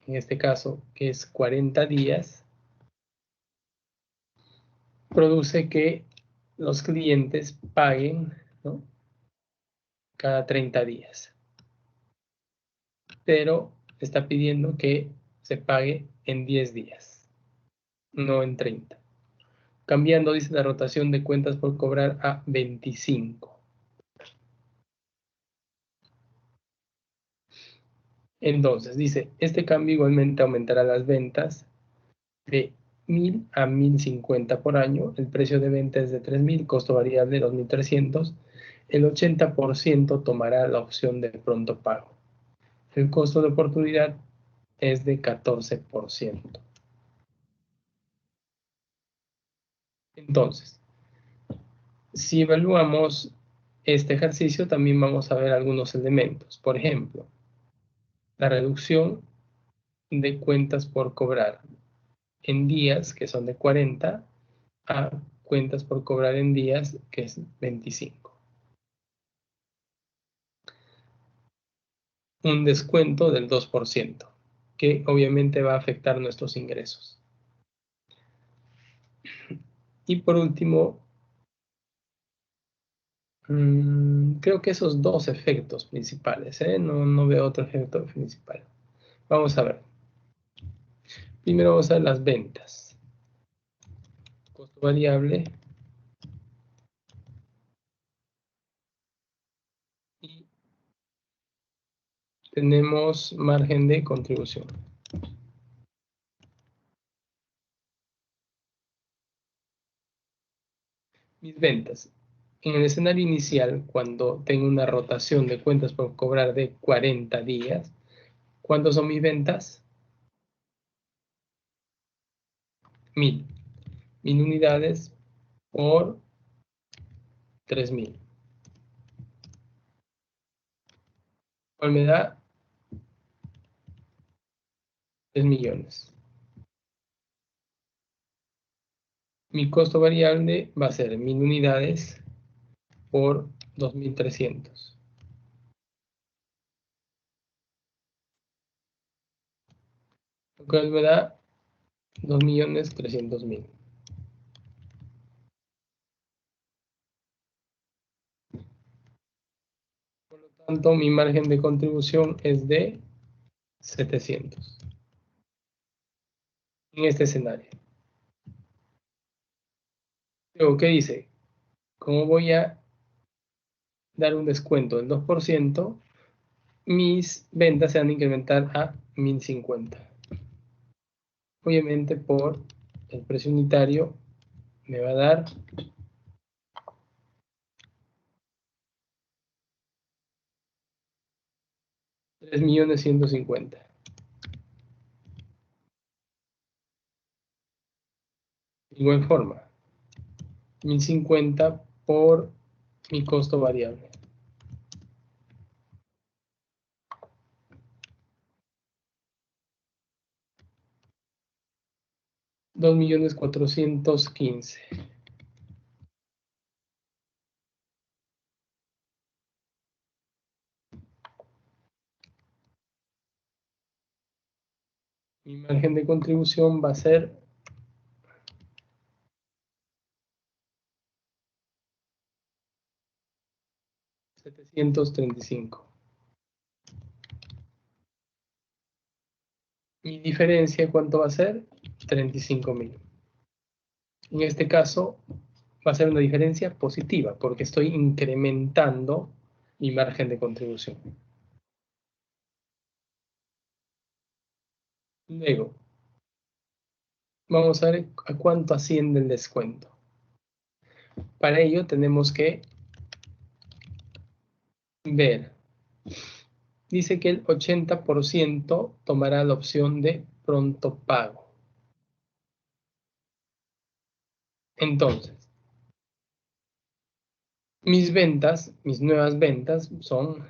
en este caso, que es 40 días, produce que los clientes paguen, ¿no?, cada 30 días. Pero está pidiendo que se pague en 10 días, no en 30. cambiando, dice, la rotación de cuentas por cobrar a 25. Entonces, dice, este cambio igualmente aumentará las ventas de 1.000 a 1.050 por año. El precio de venta es de 3.000, costo variable 2.300. El 80% tomará la opción de pronto pago. El costo de oportunidad es de 14%. Entonces, si evaluamos este ejercicio, también vamos a ver algunos elementos. Por ejemplo, la reducción de cuentas por cobrar en días, que son de 40, a cuentas por cobrar en días, que es 25. Un descuento del 2%, que obviamente va a afectar nuestros ingresos. Y por último, creo que esos dos efectos principales, no veo otro efecto principal. Vamos a ver. Primero vamos a ver las ventas. Costo variable. Y tenemos margen de contribución. Mis ventas. En el escenario inicial, cuando tengo una rotación de cuentas por cobrar de 40 días, ¿cuántas son mis ventas? 1.000. 1.000 unidades por 3.000. ¿Cuál me da? 3 millones. Mi costo variable va a ser 1.000 unidades por 2.300. Lo cual me da 2.300.000. Por lo tanto, mi margen de contribución es de 700. En este escenario. Luego, ¿qué dice? Como voy a dar un descuento del 2%, mis ventas se van a incrementar a 1.050. Obviamente, por el precio unitario, me va a dar 3.150.000. De igual forma, 1.050 por mi costo variable. 2.415.000. Mi margen de contribución va a ser 735. Mi diferencia, ¿cuánto va a ser? 35.000. En este caso, va a ser una diferencia positiva, porque estoy incrementando mi margen de contribución. Luego, vamos a ver a cuánto asciende el descuento. Para ello tenemos que ver. Dice que el 80% tomará la opción de pronto pago. Entonces, mis ventas, mis nuevas ventas son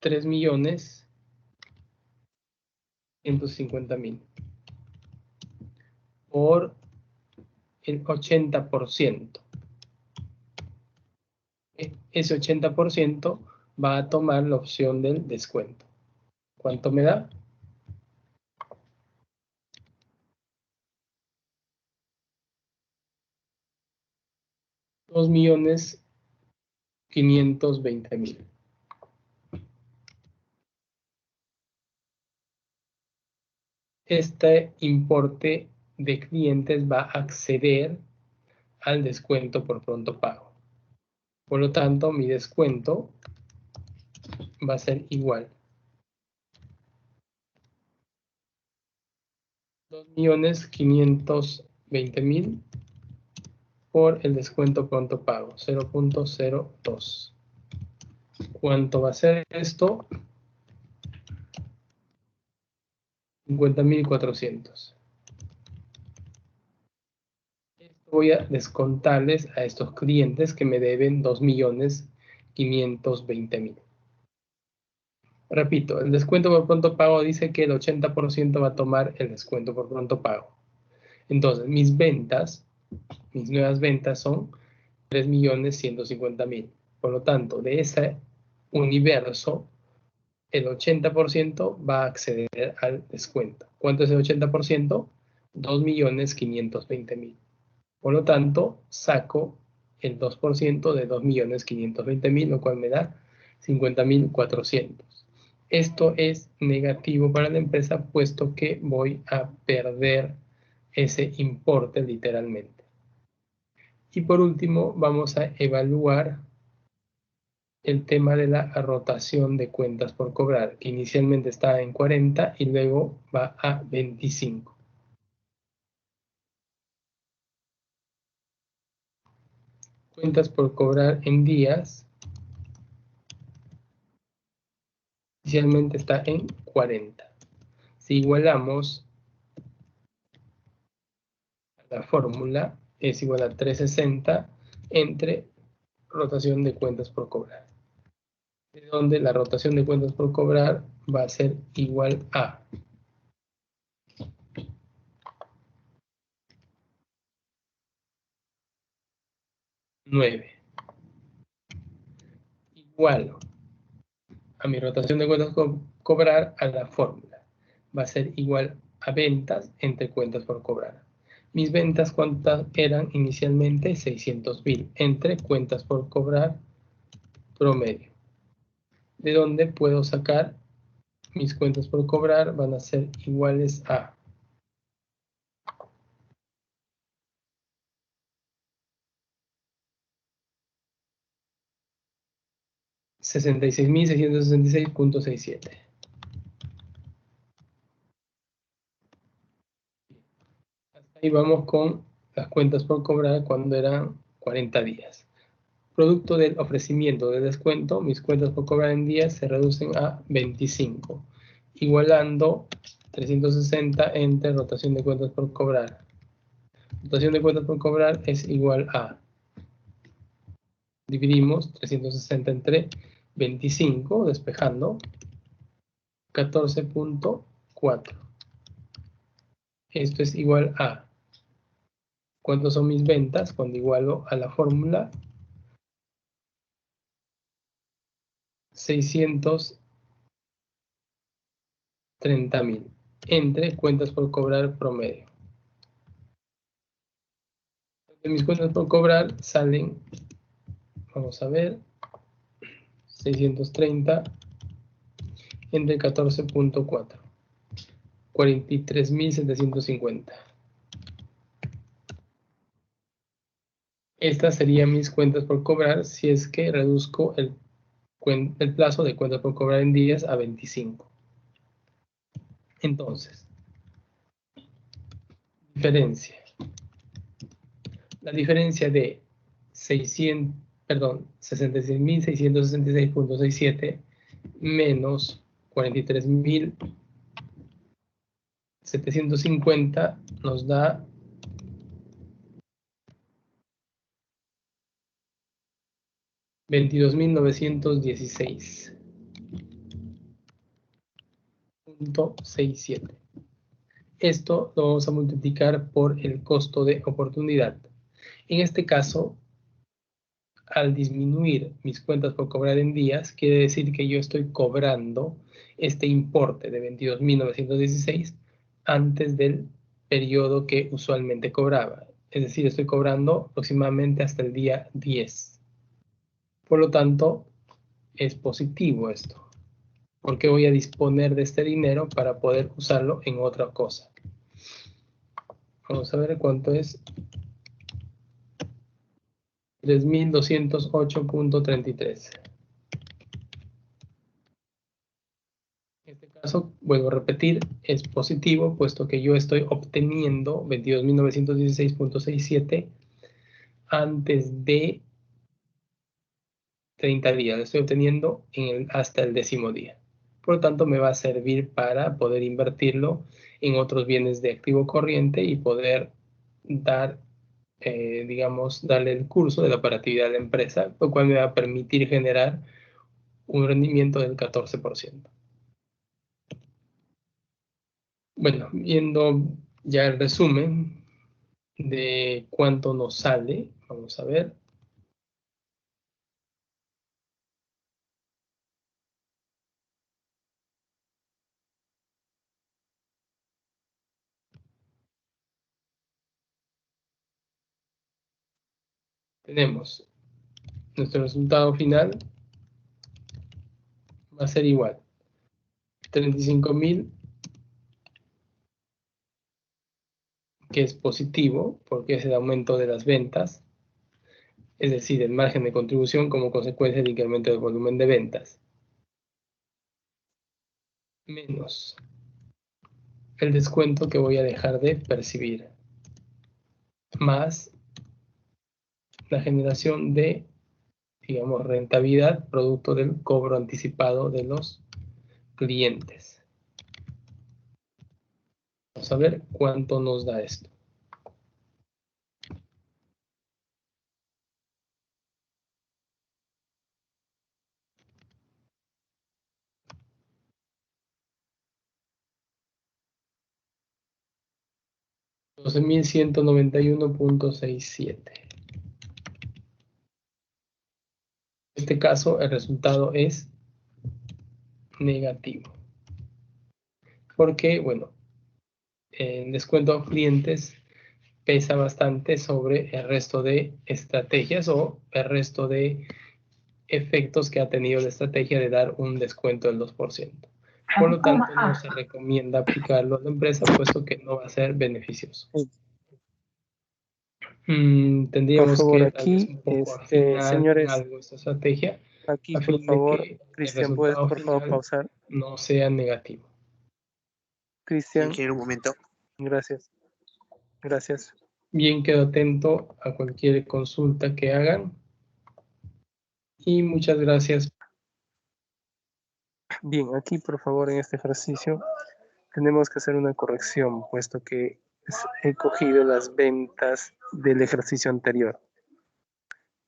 3.150.000 por el 80%. Ese 80% va a tomar la opción del descuento. ¿Cuánto me da? 2.520.000. Este importe de clientes va a acceder al descuento por pronto pago. Por lo tanto, mi descuento va a ser igual. 2.520.000 por el descuento pronto pago, 0.02. ¿Cuánto va a ser esto? 50.400. Voy a descontarles a estos clientes que me deben 2.520.000. Repito, el descuento por pronto pago dice que el 80% va a tomar el descuento por pronto pago. Entonces, mis nuevas ventas son 3.150.000. Por lo tanto, de ese universo, el 80% va a acceder al descuento. ¿Cuánto es el 80%? 2.520.000. Por lo tanto, saco el 2% de 2.520.000, lo cual me da 50.400. Esto es negativo para la empresa, puesto que voy a perder ese importe literalmente. Y por último, vamos a evaluar el tema de la rotación de cuentas por cobrar, que inicialmente está en 40 y luego va a 25. Cuentas por cobrar en días, inicialmente está en 40. Si igualamos la fórmula, es igual a 360 entre rotación de cuentas por cobrar. De donde la rotación de cuentas por cobrar va a ser igual a 9. Igual a mi rotación de cuentas por cobrar a la fórmula. Va a ser igual a ventas entre cuentas por cobrar. Mis ventas, ¿cuántas eran inicialmente? 600.000 entre cuentas por cobrar promedio. De donde puedo sacar mis cuentas por cobrar van a ser iguales a 66.666.67. Hasta ahí vamos con las cuentas por cobrar cuando eran 40 días. Producto del ofrecimiento de descuento, mis cuentas por cobrar en días se reducen a 25, igualando 360 entre rotación de cuentas por cobrar. Rotación de cuentas por cobrar es igual a, dividimos 360 entre 25, despejando, 14.4. Esto es igual a, ¿cuántas son mis ventas? Cuando igualo a la fórmula, 630.000 entre cuentas por cobrar promedio. De mis cuentas por cobrar salen, vamos a ver, 630 entre 14.4, 43.750. Estas serían mis cuentas por cobrar si es que reduzco el plazo de cuentas por cobrar en días a 25. Entonces, diferencia. La diferencia de 66.666.67 menos 43.750 nos da 22.916.67. Esto lo vamos a multiplicar por el costo de oportunidad. En este caso, al disminuir mis cuentas por cobrar en días, quiere decir que yo estoy cobrando este importe de 22.916 antes del periodo que usualmente cobraba. Es decir, estoy cobrando aproximadamente hasta el día 10. Por lo tanto, es positivo esto, porque voy a disponer de este dinero para poder usarlo en otra cosa. Vamos a ver cuánto es. 3.208.33. En este caso, vuelvo a repetir, es positivo, puesto que yo estoy obteniendo 22.916.67 antes de 30 días. Lo estoy obteniendo hasta el 10º día. Por lo tanto, me va a servir para poder invertirlo en otros bienes de activo corriente y poder dar, digamos, darle el curso de la operatividad de la empresa, lo cual me va a permitir generar un rendimiento del 14%. Bueno, viendo ya el resumen de cuánto nos sale, vamos a ver. Tenemos nuestro resultado final, va a ser igual. 35.000, que es positivo, porque es el aumento de las ventas, es decir, el margen de contribución como consecuencia del incremento del volumen de ventas, menos el descuento que voy a dejar de percibir, más la generación de, digamos, rentabilidad producto del cobro anticipado de los clientes. Vamos a ver cuánto nos da esto. $12.191.67. En este caso, el resultado es negativo. Porque, bueno, el descuento a clientes pesa bastante sobre el resto de estrategias o el resto de efectos que ha tenido la estrategia de dar un descuento del 2%. Por lo tanto, no se recomienda aplicarlo a la empresa, puesto que no va a ser beneficioso. Por Tendríamos favor, que tal vez aquí, un poco afinar en señores, algo esta estrategia aquí, a por fin de favor, que el Cristian, ¿puedes, resultado por favor, final pausar? no sea negativo. Cristian, Ingeniero, un momento. gracias. Gracias. Bien, quedo atento a cualquier consulta que hagan y muchas gracias. Bien, aquí, por favor, en este ejercicio tenemos que hacer una corrección, puesto que he cogido las ventas del ejercicio anterior.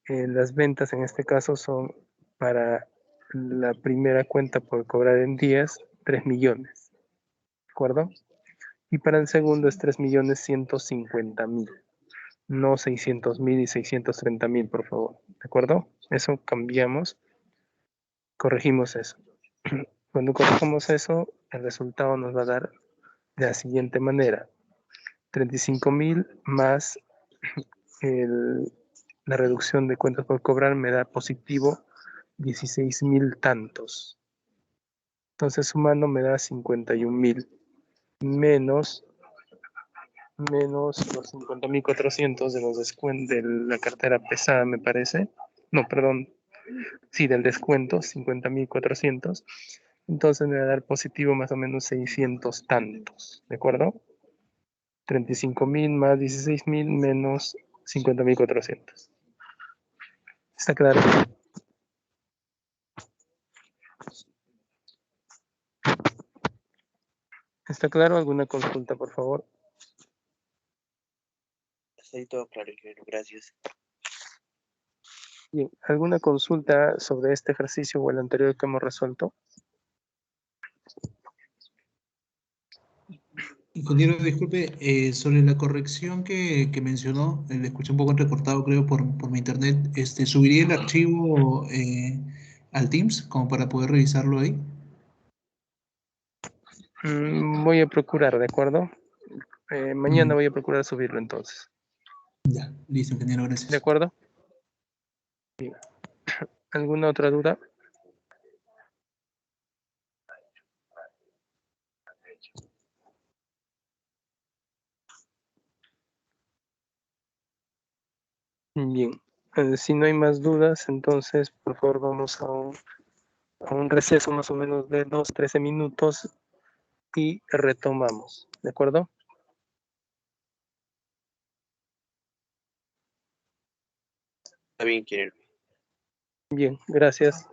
Las ventas en este caso son para la primera cuenta por cobrar en días, 3 millones, ¿de acuerdo? Y para el segundo es 3.150.000, no 600.000 y 630.000, por favor, ¿de acuerdo? Eso cambiamos, corregimos eso. Cuando corregimos eso, el resultado nos va a dar de la siguiente manera: 35.000 más la reducción de cuentas por cobrar me da positivo 16.000 tantos. Entonces sumando me da 51.000 menos los 50.400 de los descuentos de la cartera pesada, me parece. No, perdón. Sí, del descuento, 50.400. Entonces me va a dar positivo más o menos 600 tantos, ¿de acuerdo? 35.000 más 16.000 menos 50.400. ¿Está claro? ¿Está claro? ¿Alguna consulta, por favor? Está ahí todo claro, ingeniero. Gracias. Bien, ¿alguna consulta sobre este ejercicio o el anterior que hemos resuelto? Ingeniero, disculpe, sobre la corrección que mencionó, le escuché un poco entrecortado, creo, por mi internet. ¿Subiría el archivo al Teams como para poder revisarlo ahí? Voy a procurar, ¿de acuerdo? Mañana Mm, voy a procurar subirlo entonces. ya, listo, ingeniero, ¿De gracias. acuerdo? Bien. ¿Alguna otra duda? Bien, si no hay más dudas, entonces por favor vamos a un receso más o menos de 13 minutos y retomamos, ¿de acuerdo? Está bien, ingeniero. Bien, gracias.